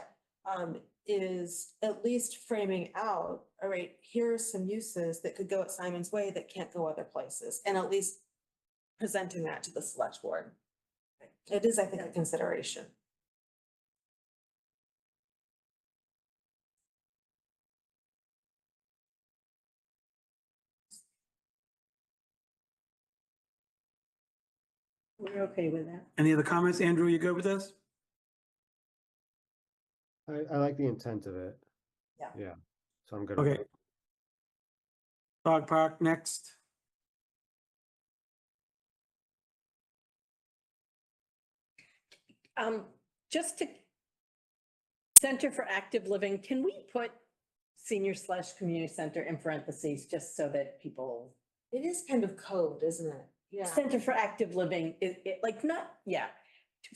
is at least framing out, all right, here are some uses that could go at Symonds Way that can't go other places, and at least presenting that to the select board. It is, I think, a consideration. We're okay with that. Any other comments? Andrew, you good with this? I like the intent of it. Yeah. Yeah, so I'm good with Okay. it. Dog park, next. Just to Center for Active Living, can we put senior/community center in parentheses, just so that people, It is kind of code, isn't it? Yeah. Center for Active Living, it like not, yeah.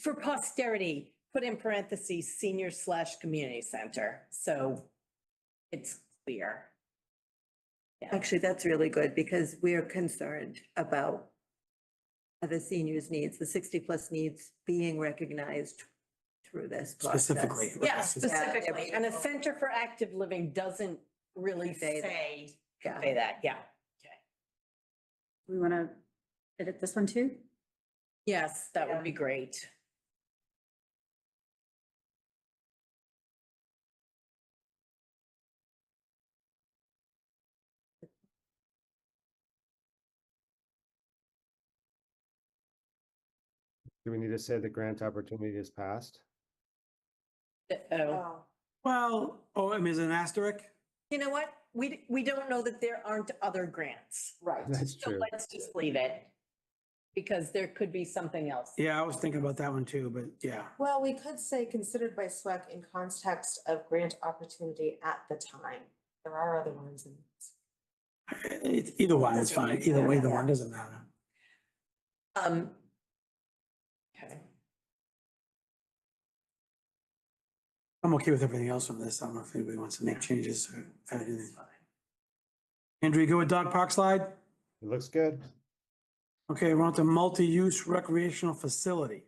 For posterity, put in parentheses, senior/community center, so it's clear. Actually, that's really good because we're concerned about the seniors' needs, the 60+ needs being recognized through this process. Specifically. Yeah, specifically, and a Center for Active Living doesn't really Say that. say Yeah. that, yeah. We want to edit this one too? Yes, that would be great. Do we need to say the grant opportunity is passed? Oh, Oh, Well, oh, I mean, is it an asterisk? you know what? We don't know that there aren't other grants. Right. That's So true. let's just leave it. Because there could be something else. Yeah, I was thinking about that one too, but yeah. well, we could say considered by SWEC in context of grant opportunity at the time. There are other ones in. Either one is fine. Either way, the one doesn't matter. Okay. I'm okay with everything else on this. I don't know if anybody wants to make changes or add anything. Andrew, you go with dog park slide? It looks good. Okay, we're on to multi-use recreational facility.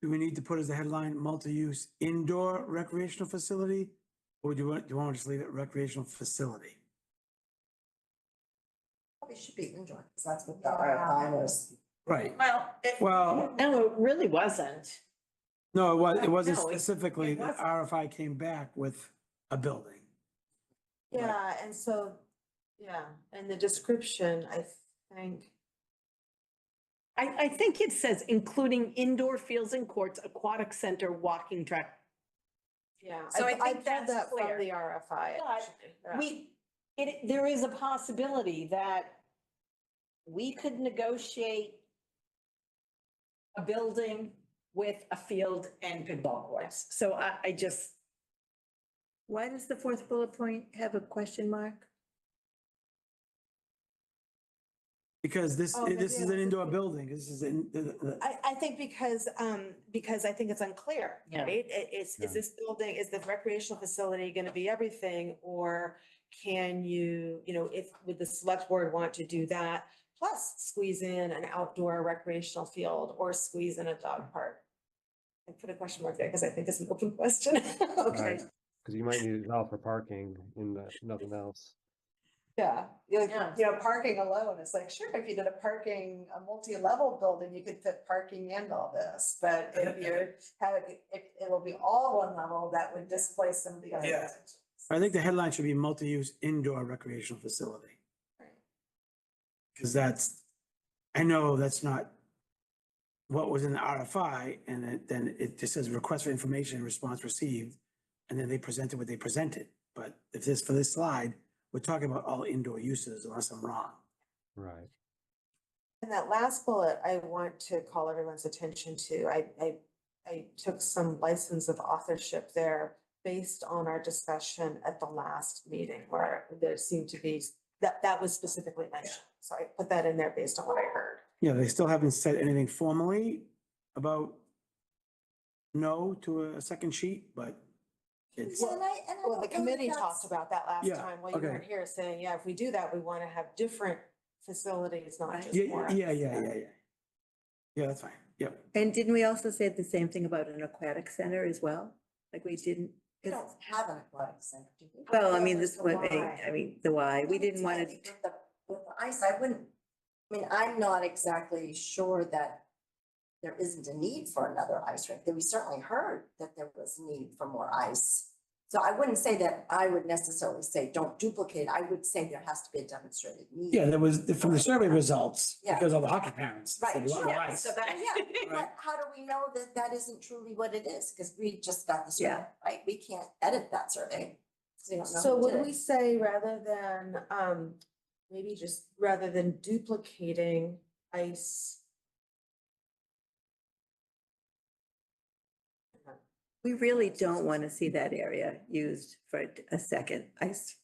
Do we need to put as a headline, multi-use indoor recreational facility? Or do you want to just leave it recreational facility? Probably should be indoor, because that's what the RFI was. Right. Well, Well, no, it really wasn't. no, it wasn't No, specifically, it the wasn't. RFI came back with a building. Yeah, and so, yeah, and the description, I think. I think it says including indoor fields and courts, aquatic center, walking track. Yeah, So I I think pulled that's that from clear. the RFI. But actually, yeah. there is a possibility that we could negotiate a building with a field and pickleball courts. So I just, Why does the fourth bullet point have a question mark? Because this Oh, maybe is I an wasn't indoor thinking- building. This is in, I think because I think it's unclear, Yeah. right? Is Yeah. this building, is the recreational facility gonna be everything? Or can you, if, would the select board want to do that? Plus squeeze in an outdoor recreational field or squeeze in a dog park? I put a question mark there because I think it's an open question. Okay, Because you might need it all for parking and nothing else. yeah, Yeah. parking alone, it's like, sure, if you did a multi-level building, you could fit parking and all this. But if you have, if it will be all one level, that would displace some of the other. Yeah. I think the headline should be multi-use indoor recreational facility. Because I know that's not what was in the RFI, and then it just says request for information, response received, and then they presented what they presented. But if this, for this slide, we're talking about all indoor uses, unless I'm wrong. Right. And that last bullet, I want to call everyone's attention to. I took some license of authorship there based on our discussion at the last meeting where there seemed to be, that was specifically mentioned. So I put that in there based on what I heard. Yeah, they still haven't said anything formally about no to a second sheet, but it's, And I Well, don't the know that committee that's- talked about that last Yeah, time while you okay. weren't here, saying, yeah, if we do that, we want to have different facilities, not just yeah, one. yeah. Yeah, that's fine. Yep. And didn't we also say the same thing about an aquatic center as well? Like we didn't, We don't have an aquatic center, do we? well, I mean, There's this, the what, why. I mean, the why, we didn't want to, With the ice, I'm not exactly sure that there isn't a need for another ice rink. We certainly heard that there was need for more ice. So I wouldn't say that I would necessarily say, don't duplicate. I would say there has to be a demonstrated need. Yeah, there was, from the survey results, Yeah. because of the hockey parents. Right, said, "What sure. rights?" So that. Yeah, but how do we know that that isn't truly what it is? Because we just got the survey, Yeah. right? We can't edit that survey. So we don't know So who would did we it. say rather than, maybe just rather than duplicating ice? we really don't want to see that area used for a second ice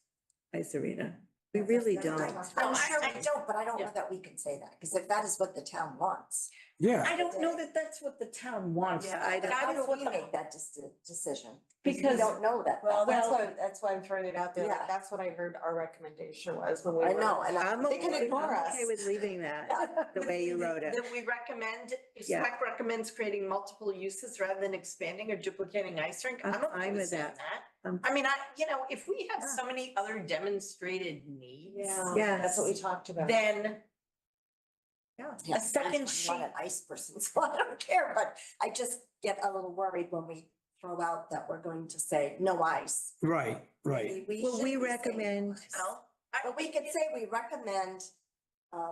arena. We really don't. I'm sure we don't, but I don't know Yeah. that we can say that, because if that is what the town wants. Yeah, I don't know that that's what the town wants. Yeah, I But don't- how That is do what we the- make that decision? Because- We don't know that. Well, Well, that's why I'm throwing it out there. Yeah. That's what I heard our recommendation was when we I were. know, and I'm They can okay, ignore I'm us. okay with leaving that, the way you wrote it. Then we recommend, if Yeah. SWEC recommends creating multiple uses rather than expanding or duplicating ice rink, I'm I'm okay fine with with saying that. that. I mean, if we have so many other demonstrated needs. Yeah. That's what we talked about. Then Yeah, a second I'm sheet. not an ice person, so I don't care, but I just get a little worried when we throw out that we're going to say no ice. Right, right. Maybe Well, should we be saying no recommend- ice. But we could say we recommend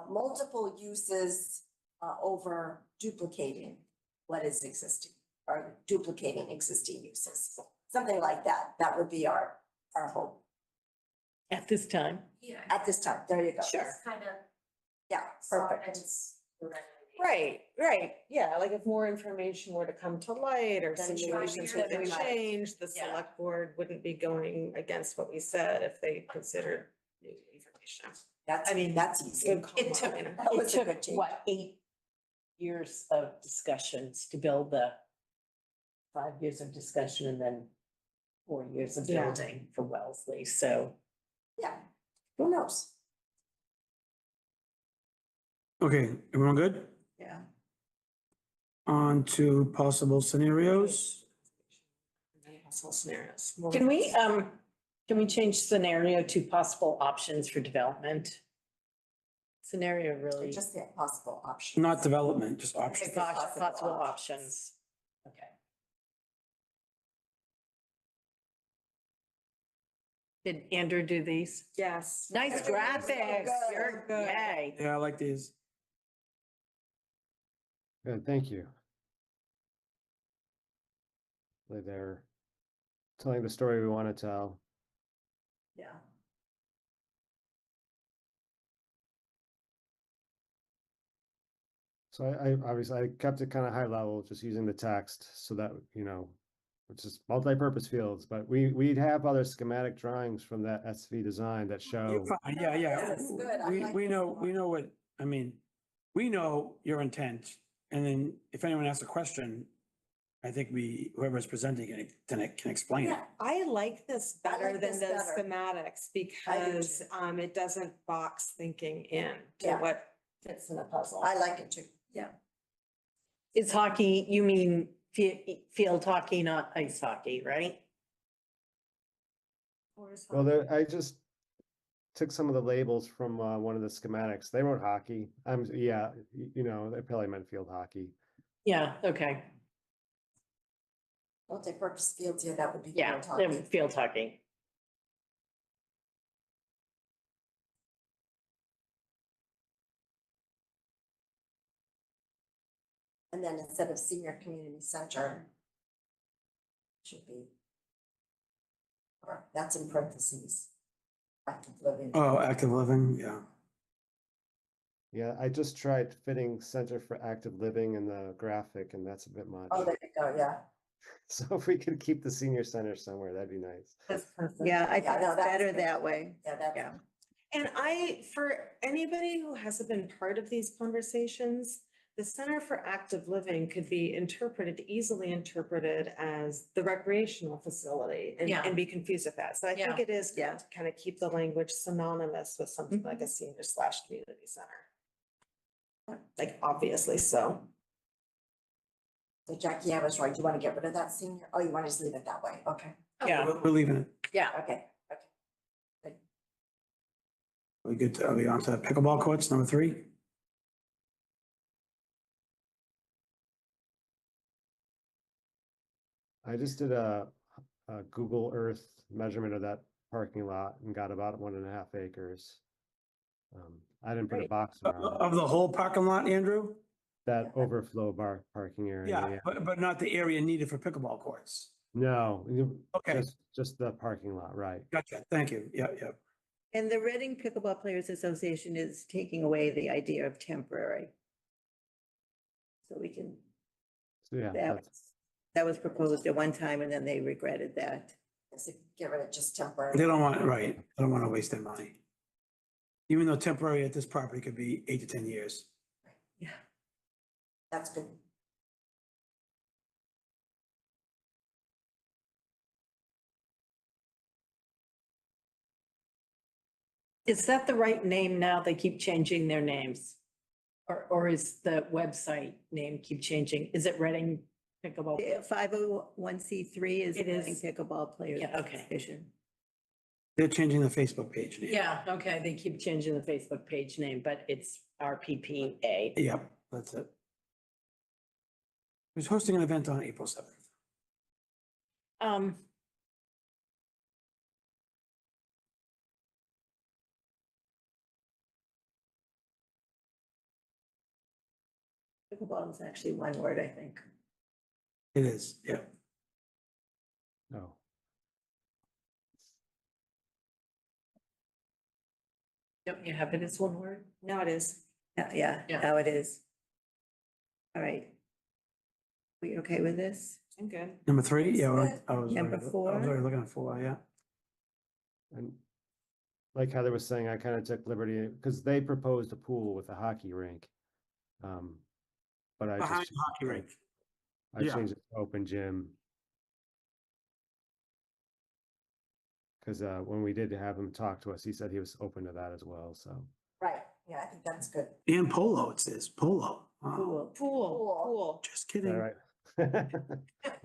multiple uses over duplicating what is existing or duplicating existing uses. Something like that. That would be our hope At this time. at this time. There you go. Sure. Kind of. Yeah, perfect. Right, yeah, like if more information were to come to light or Then maybe situations we were to might- change, the Yeah. select board wouldn't be going against what we said if they considered new information. That's, I mean, that's easy. Good call. It took, That It was a took, good change. what, 8 years of discussions to build the 5 years of discussion and then 4 years of Yeah. building for Wellesley, so. Yeah, who knows? Okay, everyone good? Yeah. On to possible scenarios. Possible scenarios. Can we change scenario to possible options for development? Scenario really. Just the possible option. Not development, just options. Okay. Possible options. Okay. Did Andrew do these? Yes. Nice Everything's graphics. good. You're good. Yay. Yeah, I like these. Good, thank you. They're telling the story we want to tell. Yeah. So I obviously I kept it kind of high level, just using the text so that, it's just multi-purpose fields, but we'd have other schematic drawings from that SV design that show. You're fine. Yeah, yeah. That's good. I like We this know, one. we know what, I mean, we know your intent. And then if anyone asks a question, I think whoever's presenting it can explain it. Yeah, I like this I better like than this the better. schematics I do because too. it doesn't box thinking in to Yeah. what fits in a puzzle. I like it too. Is hockey, you mean field hockey, not ice hockey, right? Well, I just took some of the labels from one of the schematics. They wrote hockey. Yeah, they probably meant field hockey. Yeah, okay. Multi-purpose fields, yeah, that would be. Yeah, field hockey. field hockey. And then instead of senior community center. Should be. Or that's in parentheses. Active living. Oh, active living, yeah. Yeah, I just tried fitting Center for Active Living in the graphic, and that's a bit much. Oh, there you go, yeah. So if we could keep the senior center somewhere, that'd be nice. That's perfect. Yeah, I think no, it's that's better good. that way. Yeah, that's. Yeah. And for anybody who hasn't been part of these conversations, the Center for Active Living could be easily interpreted as the recreational facility and, Yeah. and be confused with that. So I think Yeah. it is good Yeah. to kind of keep the language synonymous with something like a senior/community center. Like, obviously so. So Jackie, I was right. Do you want to get rid of that senior? Oh, you want to just leave it that way? Okay, Yeah, We're leaving it. okay. We good, are we on to pickleball courts, number 3? I just did a Google Earth measurement of that parking lot and got about 1.5 acres. I didn't put a Great. box around it. Of the whole parking lot, Andrew? That overflow parking area. Yeah, but not the area needed for pickleball courts. No, Okay. just the parking lot, right? Gotcha, thank you. Yeah, yeah. And the Reading Pickleball Players Association is taking away the idea of temporary. So we can, So yeah, that was proposed at one time and then they regretted that. So get rid of just temporary. They don't want, right, they don't want to waste their money. Even though temporary at this property could be 8 to 10 years. Yeah. That's good. is that the right name now? They keep changing their names? Or is the website name keep changing? Is it Reading pickleball. 501c3 is It is. letting pickleball players. Yeah, okay. participation. They're changing the Facebook page name. Yeah, okay, they keep changing the Facebook page name, but it's RPPA. Yep, that's it. Who's hosting an event on April 7th? Um, Pickleball is actually one word, I think. It is, yeah. No. don't you have it as one word? Now it is. Yeah, Yeah. now it is. All right. We okay with this? I'm good. Number 3, yeah, Good. I was Number already- I 4. was already looking at 4, yeah. And like Heather was saying, I kind of took liberty, because they proposed a pool with a hockey rink. But I Behind just, the hockey rink. I yeah. changed it to open gym. Because when we did have him talk to us, he said he was open to that as well, so. Right, yeah, I think that's good. And polo, it says, polo. Wow. Cool. Pool. Just Is kidding. that right?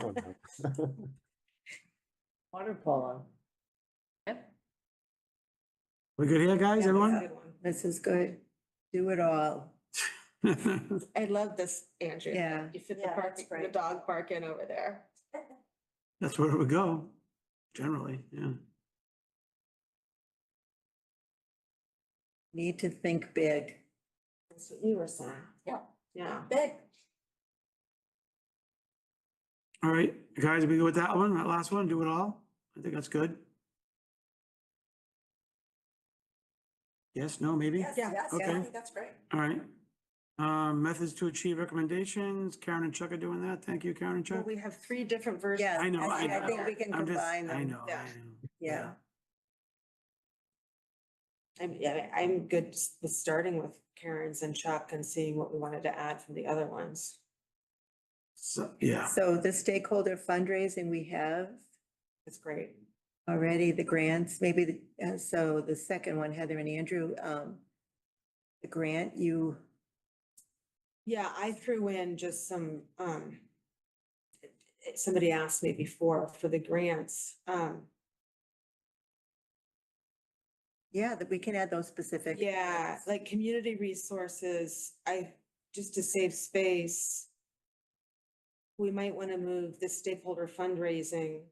Oh, no. Water polo. Yep. We good here, guys, Yeah, everyone? good one. This is good. Do it all. I love this, Andrew. Yeah. You fit the Yeah, park, that's the great. dog park in over there. That's where it would go, generally, yeah. Need to think big. That's what you were saying. Yeah, Yeah. big. All right, guys, we go with that one, that last one, do it all? I think that's good. Yes, no, maybe? Yes, Yeah. yes, I Okay. think that's great. All right. Methods to achieve recommendations. Karen and Chuck are doing that. Thank you, Karen and Well, Chuck. we have 3 different versions. Yeah, I know, I actually, I know. think we can I'm just- combine I them. know, Yeah. I know. Yeah. I'm good with starting with Karen's and Chuck and seeing what we wanted to add from the other ones. So, yeah, So the stakeholder fundraising we have It's great. already, the grants, maybe, so the second one, Heather and Andrew, the grant, Yeah, I threw in just some, somebody asked me before for the grants. yeah, that we can add those specific. Yeah, like community resources, just to save space. We might want to move the stakeholder fundraising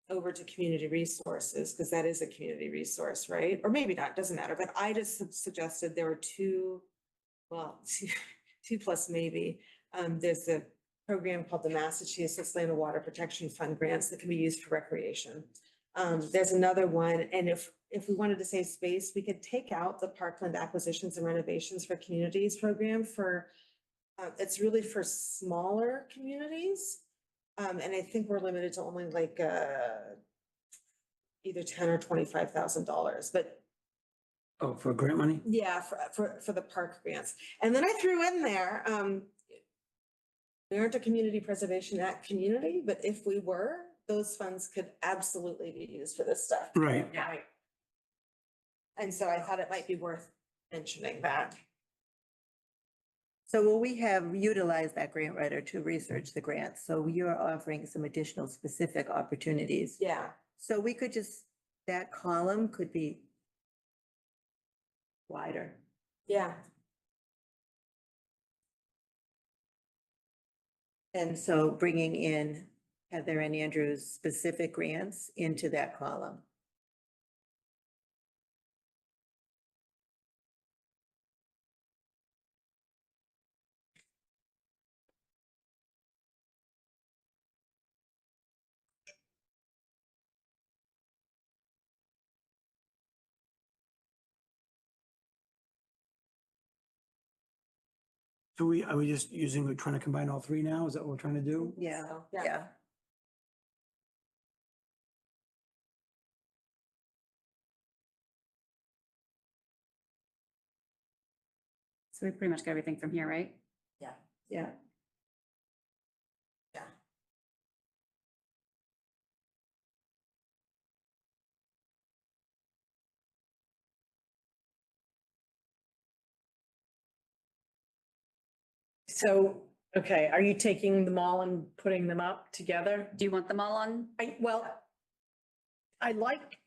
over to community resources, because that is a community resource, right? Or maybe not, doesn't matter, but I just suggested there were two plus maybe. There's a program called the Massachusetts Land and Water Protection Fund grants that can be used for recreation. There's another one, and if we wanted to save space, we could take out the Parkland Acquisitions and Renovations for Communities program for, it's really for smaller communities. And I think we're limited to only like, either $10,000 or $25,000, but oh, for grant money? yeah, for the park grants. And then I threw in there, we aren't a Community Preservation Act community, but if we were, those funds could absolutely be used for this stuff. Right, Yeah. And so I thought it might be worth mentioning that. So will we have utilized that grant writer to research the grants? So you're offering some additional specific opportunities. Yeah, So we could just, that column could be wider. yeah. And so bringing in Heather and Andrew's specific grants into that column. so are we just we're trying to combine all 3 now? Is that what we're trying to do? Yeah, So, yeah. So we pretty much got everything from here, right? Yeah, Yeah. yeah. So Okay, are you taking them all and putting them up together? Do you want them all on? I like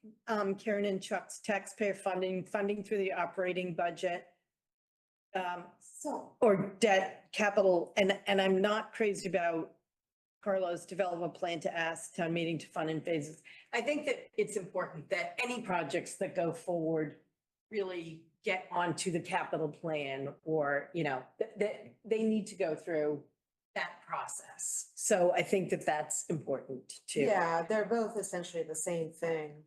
Karen and Chuck's taxpayer funding through the operating budget. So, Or debt capital, and I'm not crazy about Carlos develop a plan to ask town meeting to fund in phases. I think that it's important that any projects that go forward really get onto the capital plan, or, you know, that they need to go through that process. So I think that that's important too. Yeah, they're both essentially the same thing.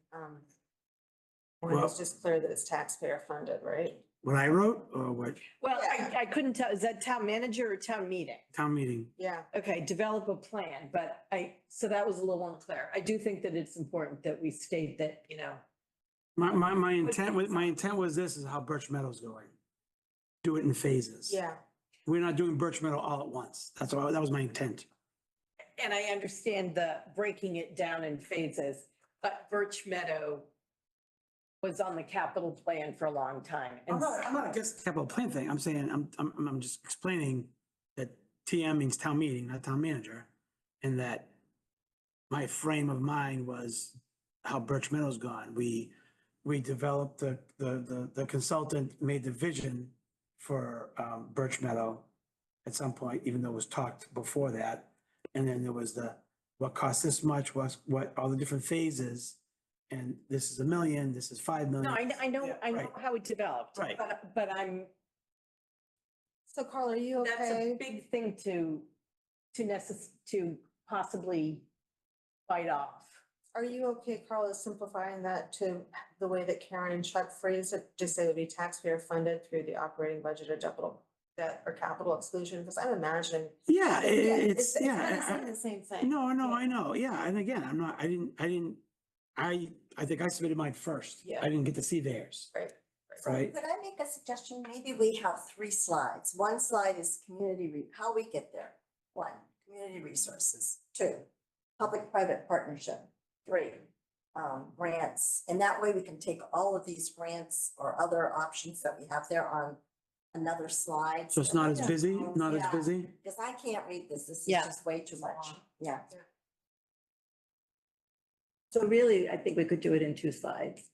One Well- is just clear that it's taxpayer funded, right? What I wrote or what Well, I couldn't tell, is that town manager or town meeting? town meeting? Yeah. Okay, develop a plan, but so that was a little unclear. I do think that it's important that we state that, you know. My intent was this is how Birch Meadow's going. Do it in phases. Yeah. We're not doing Birch Meadow all at once. That was my intent. And I understand the breaking it down in phases, but Birch Meadow was on the capital plan for a long time. I'm not against the capital plan thing. I'm saying, I'm just explaining that TM means town meeting, not town manager. And that my frame of mind was how Birch Meadow's gone. We developed the consultant made the vision for Birch Meadow at some point, even though it was talked before that. And then there was what costs this much, what all the different phases. And this is $1 million, this is 5 million. No, I know Yeah, right. how it developed. Right. But I'm, So Carl, are you that's a okay? big thing to possibly bite off. Are you okay, Carl, simplifying that to the way that Karen and Chuck phrased it? Just say it would be taxpayer funded through the operating budget or debt or capital exclusion, because I'm imagining. Yeah, it's, kinda yeah. saying the same thing. No, I know. Yeah. And again, I think I submitted mine first. Yeah. I didn't get to see theirs. Right. so Right. could I make a suggestion? Maybe we have 3 slides. One slide is how we get there. 1, community resources. 2, public-private partnership. 3, grants. And that way we can take all of these grants or other options that we have there on another slide. So it's not as busy, not as Yeah. busy? Because I can't read this. This is Yeah. just way too much. Yeah. So really, I think we could do it in 2 slides.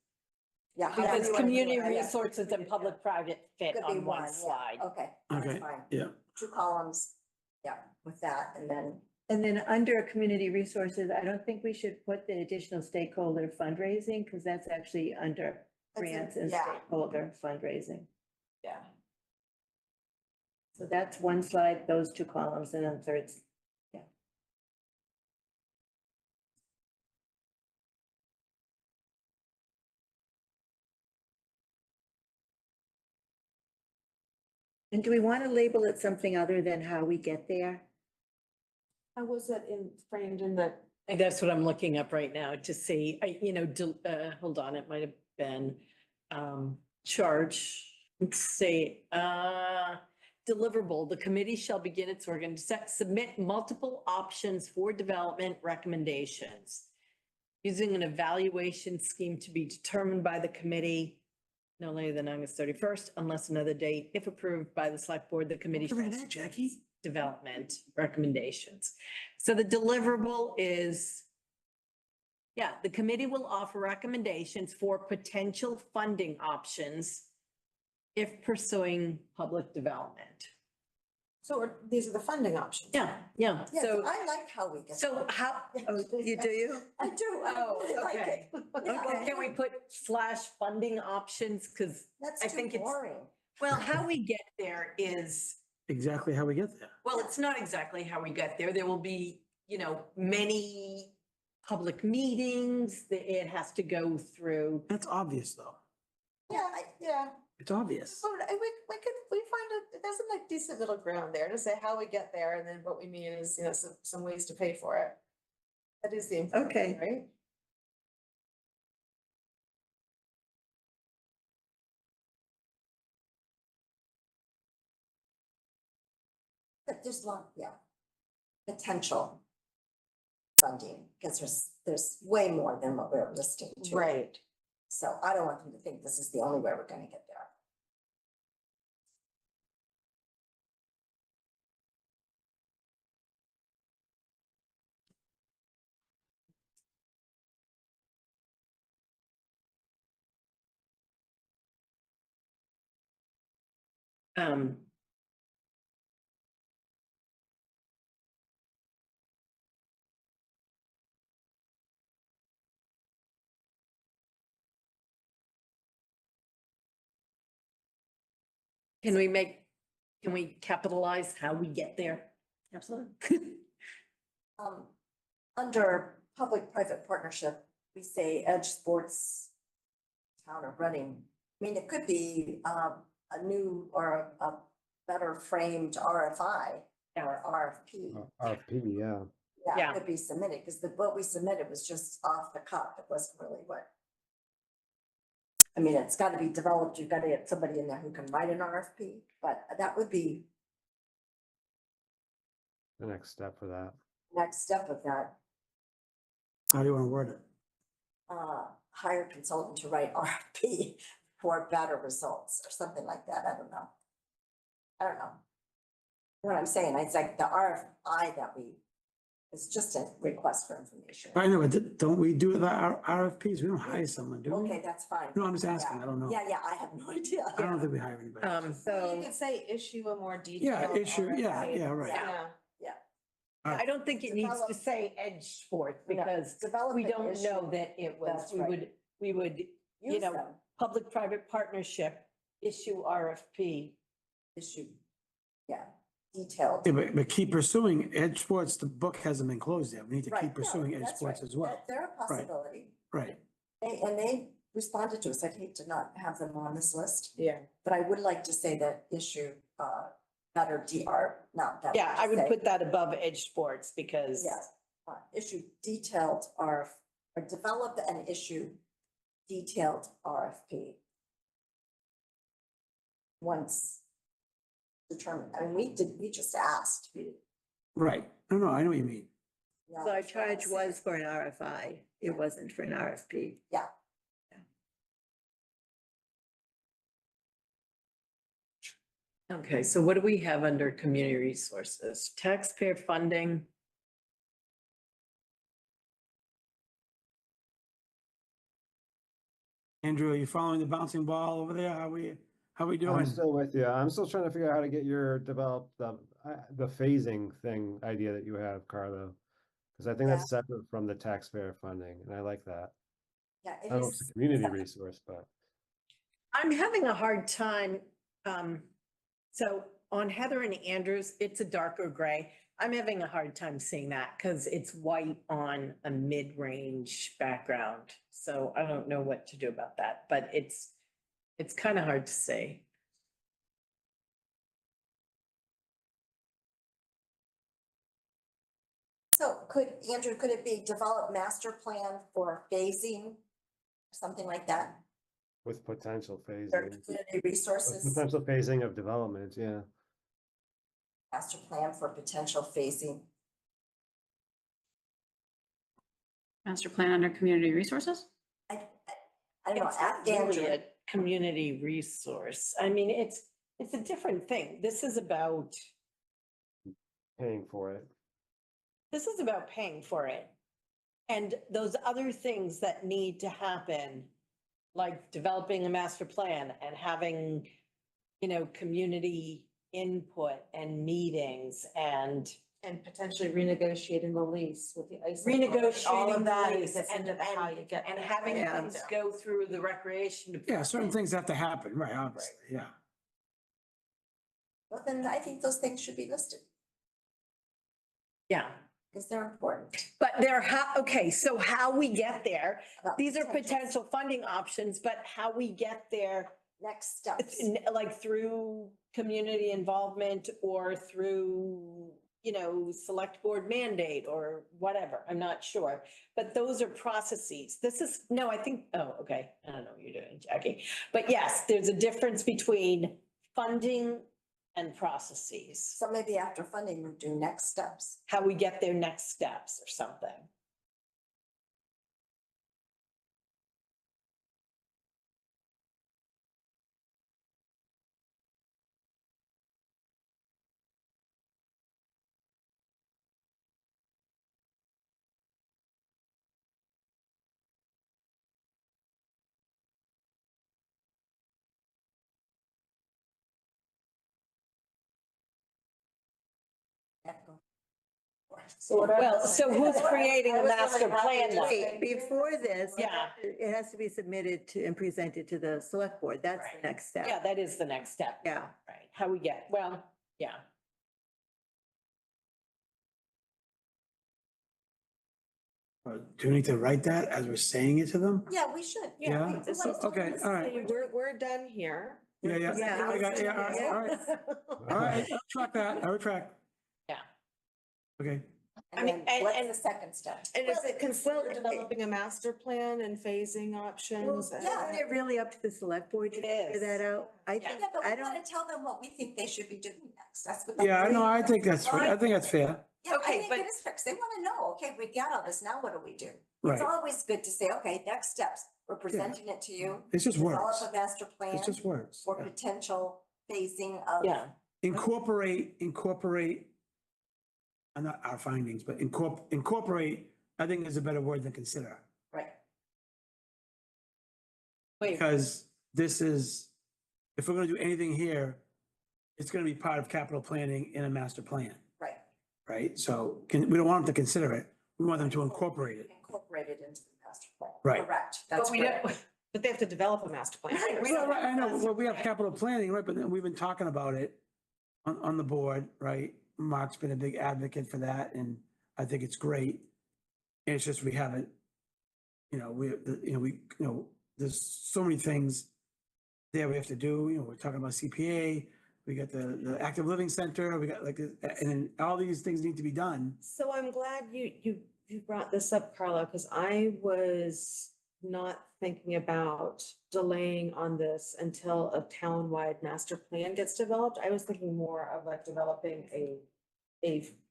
Yeah. Because however you wanna do community it, I guess. resources and public-private fit Could be on one yeah. slide. Okay, that's Okay, fine. yeah. 2 columns, yeah, with that, and then, And then under community resources, I don't think we should put the additional stakeholder fundraising, because that's actually under That's in- grants and yeah. stakeholder fundraising. yeah. So that's 1 slide, those 2 columns, and then third. Yeah. And do we want to label it something other than how we get there? How was that framed in the? And that's what I'm looking up right now to see, hold on, it might have been, charge, let's see, deliverable, the committee shall begin its work and submit multiple options for development recommendations. Using an evaluation scheme to be determined by the committee no later than August 31st, unless another date, if approved by the select board, the committee. Look at that, Jackie. Development recommendations. So the deliverable is, yeah, the committee will offer recommendations for potential funding options if pursuing public development. So these are the funding options. Yeah, yeah. Yeah, So, I like how we get. so how, Oh, you do? I do, I oh, really like okay. it. Well, can we put slash funding options? Because, That's I too think it's- boring. well, how we get there is, Exactly how we get there. well, it's not exactly how we get there. There will be, many public meetings that it has to go through. That's obvious, though. Yeah, yeah. It's obvious. Well, we find there's a like decent middle ground there to say how we get there, and then what we mean is, some ways to pay for it. That is the important thing, Okay. right? But there's potential funding, because there's way more than what we're listing to. Right. So I don't want them to think this is the only way we're gonna get there. Um, Can we capitalize how we get there? Absolutely. Um, under public-private partnership, we say Edge Sports Town of Reading. I mean, it could be, a new or a better framed RFI or RFP. RFP, yeah. Yeah, Yeah. it could be submitted, because what we submitted was just off the cuff. It wasn't really what. I mean, it's gotta be developed. You've gotta get somebody in there who can write an RFP, but that would be The next step for that. next step of that. How do you want to word it? Hire consultant to write RFP for better results or something like that. I don't know. I don't know. You know what I'm saying? It's like the RFI that it's just a request for information. I know, but don't we do the RFPs? We don't hire someone, do we? Okay, that's fine. No, I'm just asking. I don't know. Yeah, I have no idea. I don't think we hire anybody. You So, could say issue a more Yeah, detailed. issue, yeah, RFI. yeah, right. Yeah. I don't think it needs to Develop- say Edge Sports No, because develop we an don't issue. know that it was, That's right. we would, you Use know, them. public-private partnership, issue RFP. Issue, yeah, detailed. Yeah, but keep pursuing Edge Sports. The book hasn't been closed yet. We need to Right, keep no, pursuing Edge that's Sports right. as well. They're a possibility. Right. They responded to us. I'd hate to not have them on this list, Yeah. but I would like to say that issue, better DR, not that. Yeah, I would say- put that above Edge Sports because. Yes, issue detailed or develop and issue detailed RFP. Once determined, I mean, we just asked. Right. No, I know what you mean. Yeah, so our that's what I'm charge saying. was for an RFI. It wasn't for an RFP. Yeah. Okay, so what do we have under community resources? Taxpayer funding. Andrew, are you following the bouncing ball over there? How we doing? I'm still with you. I'm still trying to figure out how to get your the phasing thing idea that you have, Carlo. Because I think that's separate from the taxpayer funding, and I like that. Yeah, I it don't know if it's is. a community resource, but I'm having a hard time, so on Heather and Andrews, it's a darker gray. I'm having a hard time seeing that because it's white on a mid-range background. So I don't know what to do about that, but it's kind of hard to see. So Andrew, could it be develop master plan for phasing? Something like that, with potential or phasing, community with resources, potential phasing of development, yeah. master plan for potential phasing. Master plan under community resources? I don't know, It's ask not really Andrew. a community resource. I mean, it's a different thing. This is about Paying for it. paying for it. And those other things that need to happen, like developing a master plan and having, community input and meetings and And potentially renegotiating the lease with the ice. All renegotiating of that lease gets and, into how you get. and having Yeah. things go through the recreation. Yeah, certain department. things have to happen, right, obviously, yeah. Well, then I think those things should be listed, Yeah, because they're important. but okay, so how we get there, about these are potential funding options, but how we get there, Next steps. like through community involvement or through, select board mandate or whatever, I'm not sure. But those are processes. Okay, I don't know what you're doing, Jackie. But yes, there's a difference between funding and processes, So maybe after funding, we do next steps. how we get their next steps or something. So what Well, so who's creating the master plan now? Wait, before this. Yeah. It has to be submitted to and presented to the select board. That's the Right. next step. Yeah, that is the next step. Yeah. Right, how we get, well, yeah. Do we need to write that as we're saying it to them? Yeah, we should. Yeah. We- we So, want to okay, listen all to right. what We're done here. Yeah, yeah. Yeah. I got, yeah, all right. All right, I'll track that, I'll track. Yeah. Okay. And then what's the second step? And is it consider developing a master plan and phasing options? yeah. Isn't it really up to the select board to It figure is. that out? I Yeah. think, Yeah, but I we don't, want to tell them what we think they should be doing next. That's what. Yeah, I know, I think that's, I think that's fair. Yeah, I Okay, think but- it is fixed. They want to know, okay, we got all this, now what do we do? Right. It's always good to say, okay, next steps, we're presenting it to you. It's just Develop words. a master plan It's just words. for potential phasing of. Yeah, Incorporate, not our findings, but incorporate, I think is a better word than consider. Right, wait, Because this is, if we're gonna do anything here, it's gonna be part of capital planning in a master plan, right. right? So we don't want them to consider it. We want them to incorporate it. Incorporate it into the master plan. Right. Correct, but that's we correct. don't, But they have to develop a master plan. Well, right, I know, well, we have capital planning, right, but then we've been talking about it on the board, right? Mark's been a big advocate for that, and I think it's great. And it's just, we haven't, there's so many things there we have to do, we're talking about CPA, we got the active living center, we got and then all these things need to be done. So I'm glad you brought this up, Carla, because I was not thinking about delaying on this until a town-wide master plan gets developed. I was thinking more of like developing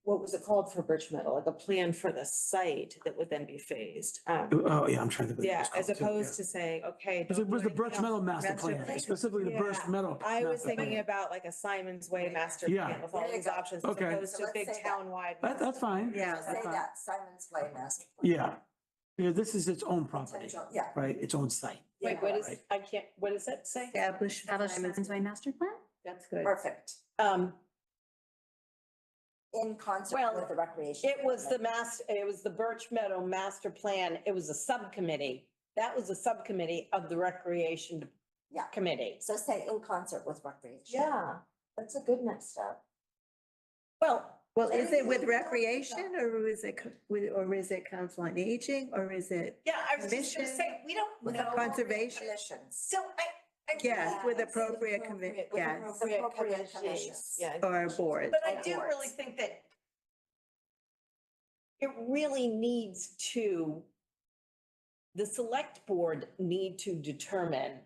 what was it called for Birch Meadow, like a plan for the site that would then be phased. Oh, yeah, I'm trying to think. Yeah, as opposed to saying, okay. It don't was do the Birch anything else. Meadow master Master plan, plan. specifically the Birch Yeah. Meadow. I was master thinking plan. about like a Symonds Way master Yeah. plan with all There you these go. options, as Okay. opposed So to a let's big say that. town-wide. That's fine. Yeah. Just that's say fine. that, Simon's Way master plan. Yeah. Yeah, this is its own property, Potential, yeah. right? Its own site. wait, Yeah, what is, right. I can't, what does that say? establish. Establish Symonds Way master plan? That's good. Perfect, in concert Well, with the recreation. It was the department. it was the Birch Meadow master plan, it was a subcommittee. That was a subcommittee of the recreation Yeah. committee. So say in concert with recreation. Yeah, that's a good next step. Well, Well, is it with recreation or is it, or is it council on aging or is it? yeah, I was just gonna Commission. say, we don't With know. appropriate Conservation. commissions. So Yes, with Yes, appropriate commit, yes, Appropriate commissions. Yeah. or boards. But I do really think that it really needs to, the select board need to determine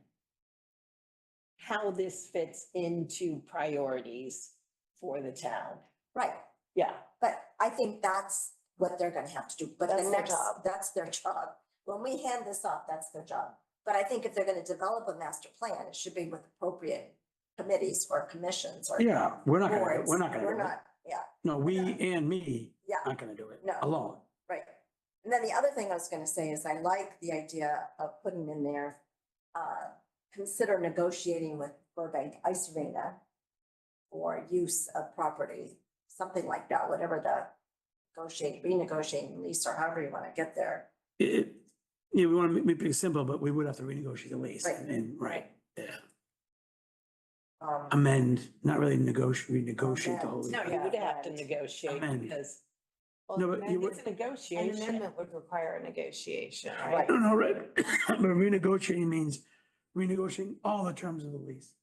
how this fits into priorities for the town. Right, Yeah, but I think that's what they're gonna have to do, but the That's their next, job. that's their job. When we hand this off, that's their job. But I think if they're gonna develop a master plan, it should be with appropriate committees or commissions or. Yeah, we're not gonna, boards. we're not gonna We're do it. not, yeah, No, we and me yeah. aren't gonna do it No. alone. Right. And then the other thing I was gonna say is I like the idea of putting in there, consider negotiating with Burbank Ice Arena for use of property, something like that, whatever the renegotiating lease or however you wanna get there. Yeah, we want to make it simple, but we would have to renegotiate the lease Right. and, right, yeah. Um, Amend, not really renegotiate the whole. Amend. no, lease. you would have to negotiate Amend. because No, but you would, it's a An negotiation. amendment would require a negotiation, Right. right? no, no, right, but renegotiating means renegotiating all the terms of the lease.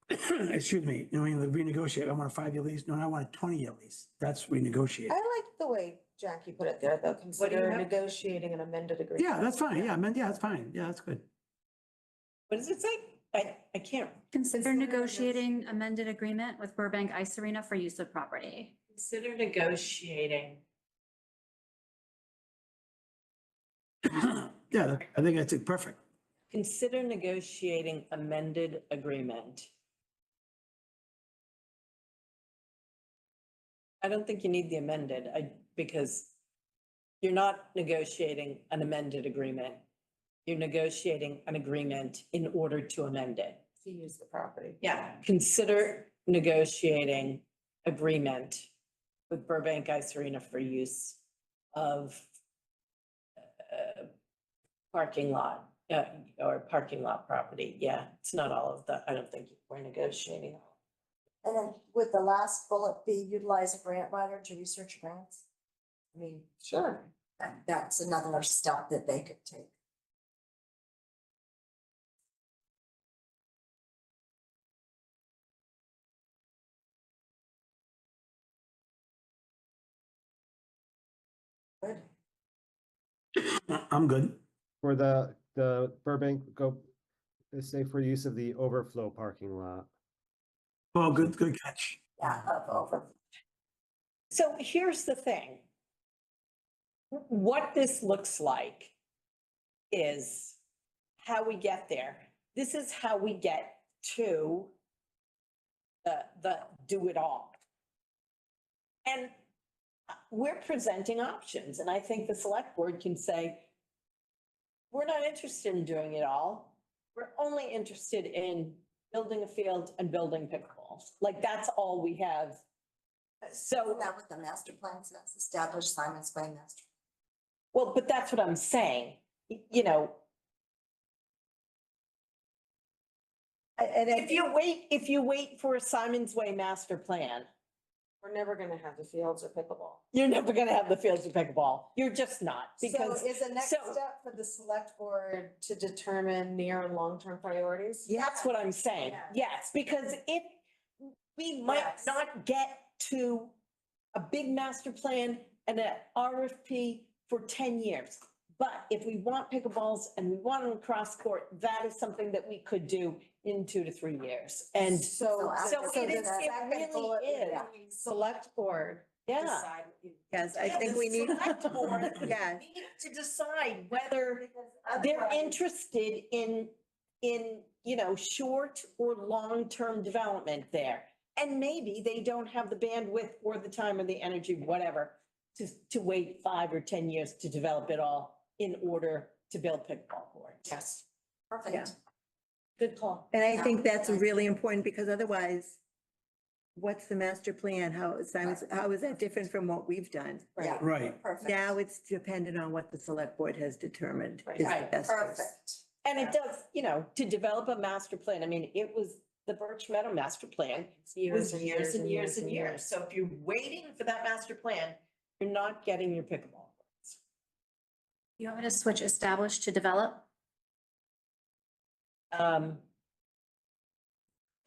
Excuse me, when you renegotiate, I want a 5-year lease, no, I want a 20-year lease, that's renegotiate. I like the way Jackie put it there, though, consider have? negotiating an amended agreement. Yeah, that's fine, yeah, yeah, that's fine, yeah, that's good. What does it say? I can't, Consider negotiating amended agreement with Burbank Ice Arena for use of property. consider negotiating. Yeah, I think that's it, perfect. Consider negotiating amended agreement. I don't think you need the amended, because you're not negotiating an amended agreement. You're negotiating an agreement in order to amend it. To use the property. Yeah, consider negotiating agreement with Burbank Ice Arena for use of parking lot, or parking lot property. Yeah, it's not all of that. I don't think we're negotiating. And then would the last bullet be utilize a grant writer to research grants? I mean, Sure. that's another step that they could take. Good. I'm good. For the Burbank, go, say for use of the overflow parking lot. Well, good catch. Yeah, over. So here's the thing. What this looks like is how we get there. This is how we get to the do it all. And we're presenting options, and I think the select board can say, we're not interested in doing it all. We're only interested in building a field and building pickleballs. Like, that's all we have. So, Isn't that what the master plan says? Establish Symonds Way master. well, but that's what I'm saying, you know. And If you wait for a Symonds Way master plan, We're never gonna have the fields or pickleball. you're never gonna have the fields of pickleball. You're just not, because. So is the next so- step for the select board to determine near and long-term priorities? That's what I'm saying. Yeah. Yes, because we might Yes. not get to a big master plan and an RFP for 10 years. But if we want pickleballs and we want them across court, that is something that we could do in 2 to 3 years. And So it is, it really is. Select board. Yeah. decide what you- yes, I think we need, Select board yeah, need to decide whether they're interested in, you know, short or long-term development there. And maybe they don't have the bandwidth or the time or the energy, whatever, to wait 5 or 10 years to develop it all in order to build pickleball courts. Yes, Perfect. good call. and I think that's really important, because otherwise, what's the master plan? How is that different from what we've done? Yeah. Right. Perfect. Now it's dependent on what the select board has determined is the Right. best. course. Perfect. And it does, you know, to develop a master plan, I mean, it was the Birch Meadow master plan. Was years and years and years. So if you're waiting for that master plan, you're not getting your pickleball. You want me to switch establish to develop?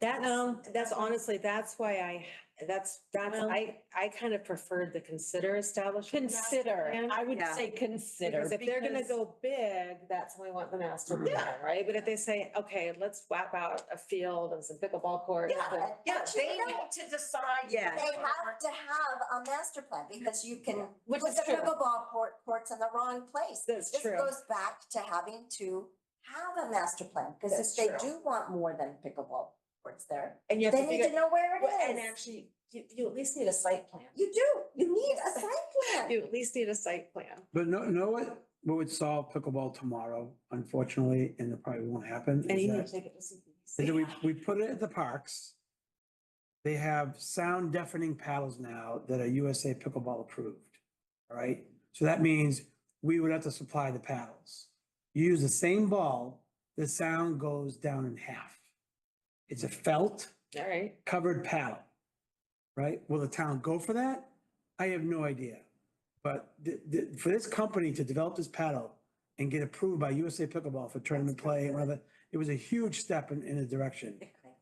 That's honestly, that's why Well- I kind of preferred the consider establishment. master Consider, plan. I would Yeah. say consider. Because if they're gonna because- go big, that's when we want the master plan, right? But if they say, okay, let's whap out a field and some pickleball courts. Yeah. Yeah, But you they know, need to decide. Yeah. They have to have a master plan because you can Which put is the true. pickleball courts in the wrong place. That's This true. goes back to having to have a master plan, because That's if they true. do want more than pickleball courts there, And you have they to need to figure, know where well, it and is. actually, you at least need a site plan. You do, you need a site plan. You at least need a site plan. But know what would solve pickleball tomorrow, unfortunately, and it probably won't happen, And you is need to that, take it to is CPC. that we put it at the parks. They have sound deafening paddles now that are USA Pickleball approved, all right? So that means we would have to supply the paddles. You use the same ball, the sound goes down in half. It's a felt All right. covered paddle, right? Will the town go for that? I have no idea. But for this company to develop this paddle and get approved by USA Pickleball for tournament play and whatever, it was a huge step in a direction.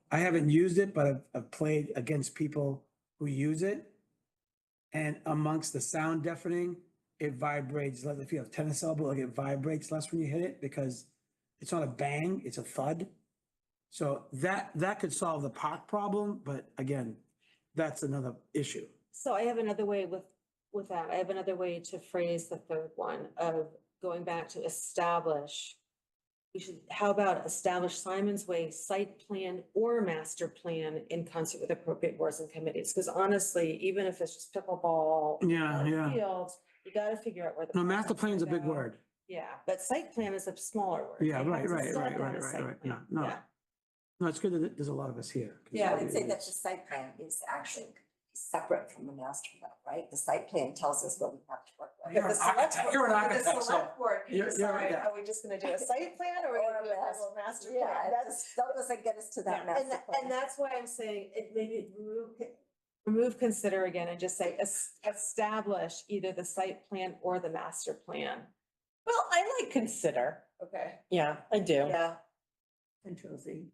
I haven't used it, but I've played against people who use it. And amongst the sound deafening, it vibrates, like if you have tennis elbow, like it vibrates less when you hit it because it's not a bang, it's a thud. So that could solve the park problem, but again, that's another issue. So I have another way with that. I have another way to phrase the third one of going back to establish. How about establish Symonds Way site plan or master plan in concert with appropriate boards and committees? Because honestly, even if it's just pickleball. Yeah, or yeah. Fields, you gotta figure out where the. No, master parking's plan's a gonna big go. word. Yeah, but site plan is a smaller word. Yeah, It has right, a right, site right, and a right, site right. plan. No. Yeah. No, it's good that there's a lot of us here. Yeah, I would say that the site plan is actually separate from the master plan, right? The site plan tells us what we have to work with. You're But an the select architect. board- You're an but architect, The so select board can you're decide, right. are we just gonna do a site plan or are we Or a gonna do a master- whole master Yeah, plan? it That's, that doesn't get us to that and, master plan. and that's why I'm saying it maybe remove consider again and just say establish either the site plan or the master plan. Well, I like consider. Okay. Yeah, I do. Yeah. Control Z.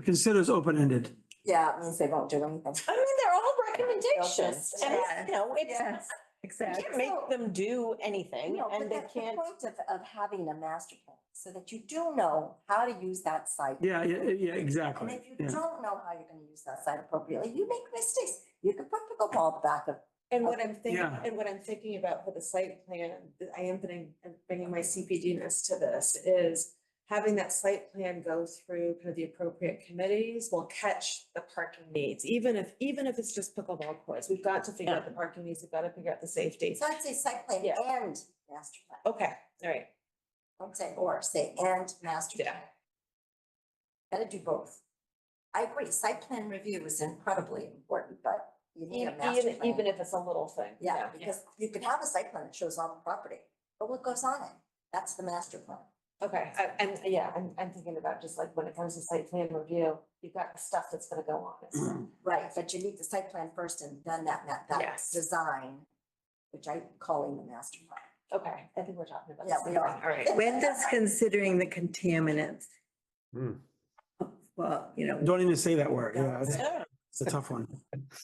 Considers open-ended. Yeah, it mean, they won't do anything. I mean, they're all recommendations and, Yeah. you know, it's, Yes, you exactly. can't make them do anything No, but and they that's the can't. point of having a master plan, so that you do know how to use that site. Yeah, And exactly. if you Yeah. don't know how you're gonna use that site appropriately, you make mistakes. You can put pickleball at the back of, And what I'm thinking, Yeah. and what I'm thinking about for the site plan, I am bringing my CPD-ness to this, is having that site plan go through kind of the appropriate committees will catch the parking needs, even if it's just pickleball courts. We've got to figure out the parking needs, we've got to figure out the safety. so I'd say site plan Yeah. and master plan. Okay, all right. Don't say or, say and master plan. Yeah. Gotta do both. I agree, site plan review is incredibly important, but you need a master plan. Even if it's a little thing. Yeah, because you could have a site plan that shows all the property, but what goes on it? That's the master plan. Okay, I'm thinking about just like when it comes to site plan review, you've got stuff that's gonna go on it. so. Right, but you need the site plan first and then that Yes. design, which I'm calling the master plan. Okay, I think we're talking about. Yeah, the we same are. thing. All right. When does considering the contaminants, Hmm. well, you know, Don't even say that word. Yeah, Yeah. it's a tough one.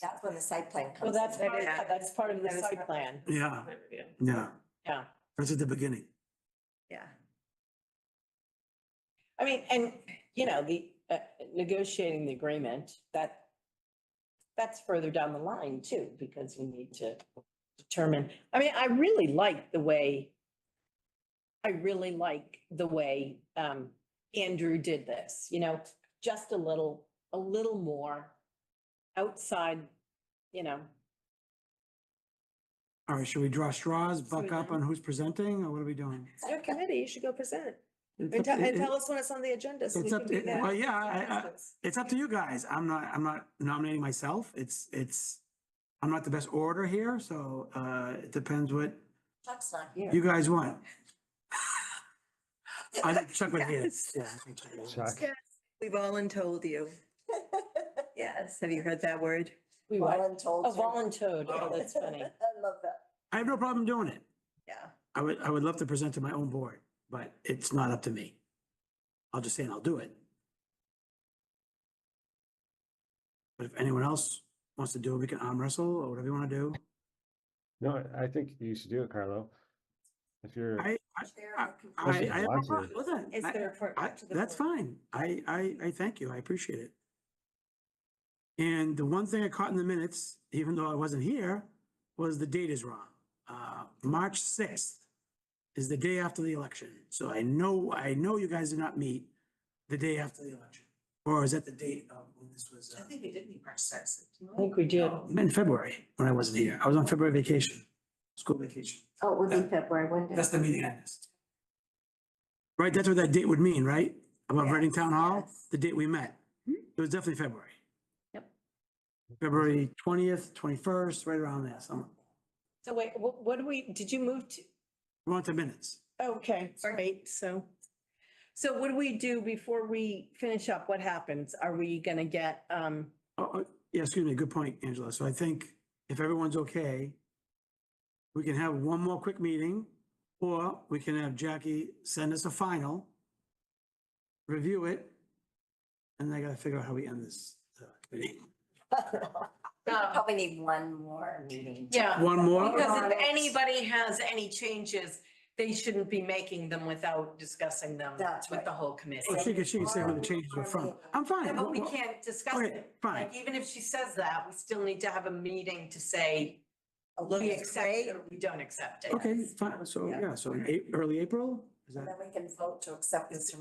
That's when the site plan comes. Well, that's in. part, that's part of the site plan. Yeah, Review. yeah. Yeah. That's at the beginning. yeah. I mean, and, you know, the negotiating the agreement, that's further down the line too, because you need to determine, I mean, I really like the way Andrew did this, you know, just a little more outside, you know. All right, should we draw straws, buck up on who's presenting, or what are we doing? It's your committee, you should go present. It's And up tell, to- and tell us when it's on the agenda, so we It's can up do to, that. well, yeah, it's up to you guys. I'm not nominating myself. I'm not the best orator here, so, it depends what Chuck's not here. you guys want. I think Chuck would hear it. Yeah, I think Chuck would hear it. Chuck, We've all told you. Yes, have you heard that word? We what? Voluntold A you. voluntoad, oh, that's funny. I love that. I have no problem doing it. Yeah. I would love to present to my own board, but it's not up to me. I'll just say, and I'll do it. But if anyone else wants to do it, we can arm wrestle or whatever you want to do. no, I think you should do it, Carlo. If you're, I Chair I of the committee. have no want to. problem with it. Is there a report I- to the That's board? fine. I thank you. I appreciate it. And the one thing I caught in the minutes, even though I wasn't here, was the date is wrong. March 6th is the day after the election. So I know you guys did not meet the day after the election. Or is that the date of when this was? I think we did meet March sixth. I think we did. In February, when I wasn't here. I was on February vacation, school vacation. Oh, it would be February, when did? That's the meeting I missed. Right, that's what that date would mean, right? Above Reading Town Hall, Yes. the date we met. It was definitely February. Yep. February 20th, 21st, right around there, somewhere. So wait, what do we, did you move to? We want the minutes. Okay, great, so what do we do before we finish up? What happens? Are we gonna get, Yeah, excuse me, good point, Angela. So I think if everyone's okay, we can have one more quick meeting, or we can have Jackie send us a final, review it, and then I gotta figure out how we end this meeting. We probably need one more meeting. Yeah. One more? Because if anybody has any changes, they shouldn't be making them without discussing them That's with right. the whole committee. Oh, she can say where the changes were from. I'm fine. Yeah, but we can't discuss Okay, it. fine. Like, even if she says that, we still need to have a meeting to say, Look, we accept it or we don't accept it. Okay, fine. So, yeah, so early April? Is and that? then we can vote to accept this.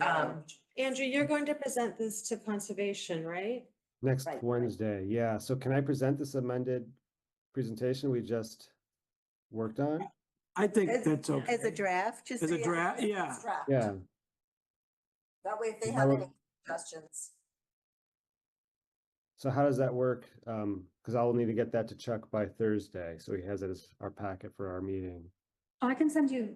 Andrew, you're going to present this to conservation, right? next Right, right. Wednesday, yeah. So can I present this amended presentation we just worked on? I think As- that's okay. As a draft, just. As a draft, yeah. Yeah, That way, if they That have would- any suggestions. So how does that work? Because I'll need to get that to Chuck by Thursday, so he has it as our packet for our meeting. Oh, I can send you,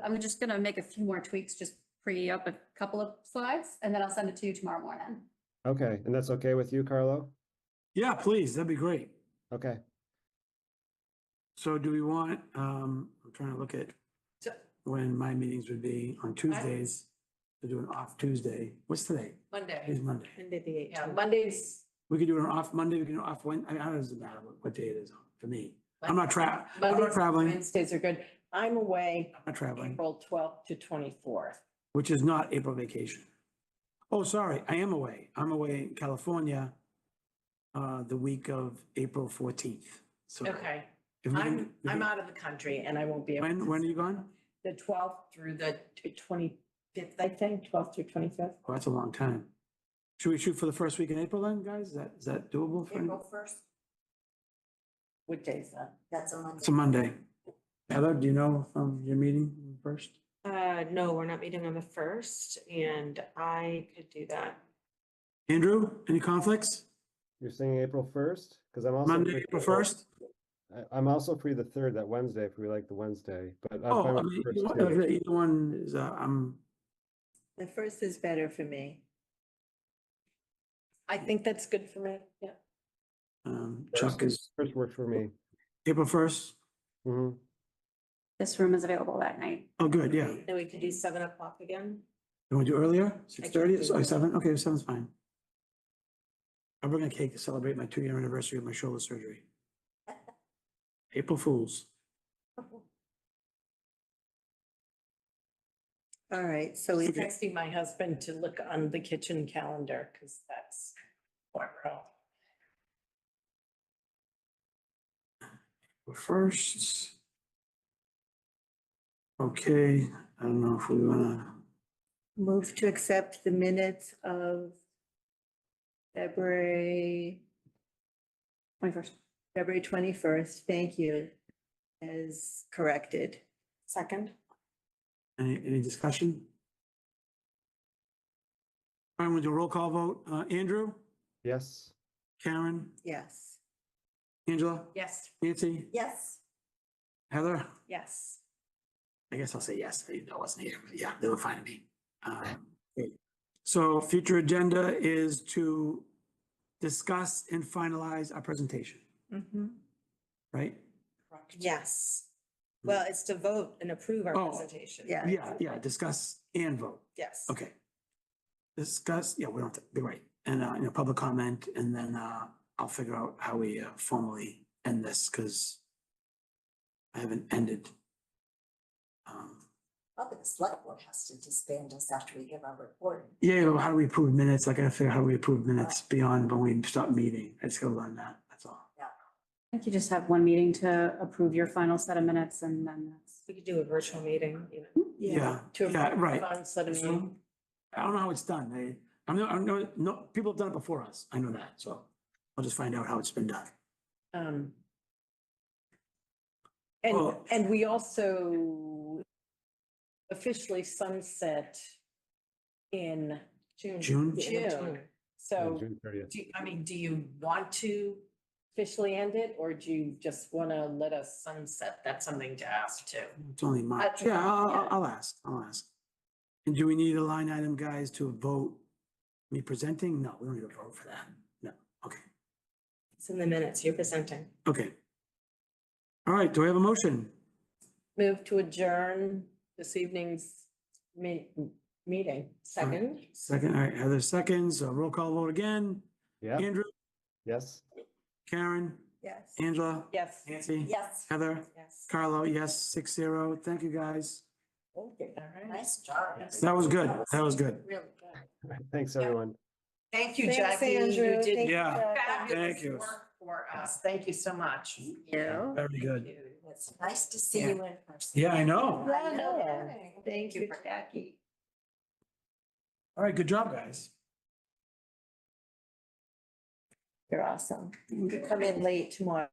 I'm just gonna make a few more tweaks, just free up a couple of slides, and then I'll send it to you tomorrow morning. Okay, and that's okay with you, Carlo? Yeah, please, that'd be great. Okay. So do we want, I'm trying to look at So- when my meetings would be on Tuesdays, to do an off Tuesday. What's today? Monday. Today's Monday. Monday, the Yeah, 18th. Mondays, We could do an off Monday, we can do an off Wednesday. I mean, how does it matter what day it is for me? I'm not I'm Mondays, not traveling, I'm Wednesdays are good. I'm away not traveling, April 12th to 24th. which is not April vacation. Oh, sorry, I am away. I'm away in California, the week of April 14th. So Okay, if we can- I'm out of the country and I won't be able. to- When are you gone? The 12th through the 25th, I think, 12th through 25th. Oh, that's a long time. Should we shoot for the first week in April then, guys? Is that doable for you? April 1st, What day is that? that's a Monday. It's a Monday. Heather, do you know from your meeting first? No, we're not meeting on the first, and I could do that. Andrew, any conflicts? You're saying April 1st? Because I'm also. Monday, free- April 1st? I'm also free the 3rd, that Wednesday, if we like the Wednesday, but I'm Oh, fine I with mean, the first too. either one is, The first is better for me. I think that's good for me, yeah. Chuck is First works for me. April 1st. Mhm. This room is available that night. Oh, good, yeah. And we could do 7 o'clock again. You want to do earlier? 6:30? do Oh, that. 7? Okay, 7's fine. I'm bringing a cake to celebrate my 2-year anniversary of my shoulder surgery. April Fools. All right, so I was we, texting my husband to look on the kitchen calendar because that's what we're on. First. Okay, I don't know if we wanna, move to accept the minutes of February 21st. 21st, thank you, as corrected. Second? any discussion? All right, we'll do a roll call vote. Andrew, Yes, Karen, Yes. Angela, Yes. Nancy, Yes, Heather? Yes. I guess I'll say yes. I wasn't here, but yeah, they were fine with me. Okay. So future agenda is to discuss and finalize our presentation, right? Yes. Well, it's to vote and approve our Oh, presentation. Yeah. Yeah, discuss and vote. Yes. Okay. Discuss, yeah, we don't have to, be right. And, public comment, and then, I'll figure out how we formally end this, because I haven't ended. probably the select board has to disband us after we give our report. Yeah, but how do we approve minutes? I gotta figure out how we approve minutes beyond when we stop meeting. I just gotta learn that, that's all. I think you just have one meeting to approve your final set of minutes, and then that's. We could do a virtual meeting, you know. Yeah, To yeah, approve right. funds that are So, meeting. I don't know how it's done. No, people have done it before us. I know that, so I'll just find out how it's been done. And, Well- and we also officially sunset in June? June. So, June 30th. do you want to officially end it, or do you just want to let us sunset? That's something to ask too. It's only March. Yeah, I'll ask. And do we need a line item, guys, to vote me presenting? No, we don't need a vote for that. No, okay, It's in the minutes you're presenting. okay. All right, do I have a motion? Move to adjourn this evening's meeting. Second? Second, all right, Heather seconds, so roll call vote again. Yeah, Andrew, yes. Karen, Yes. Angela, Yes. Nancy, Yes, Heather, Yes. Carlo, yes, 6-0. Thank you, guys. Okay, all right. nice job. That was good. That was good. Really good. Thanks, everyone. Thank you, Thanks, Jackie. You Andrew. did Thank you, Yeah. Jackie. fabulous Thank you. work for us. Thank you so much. Yeah. Very good. It's nice to see you in person. Yeah, I know. I know. Thank you, Jackie. All right, good job, guys. You're awesome. You can come in late tomorrow.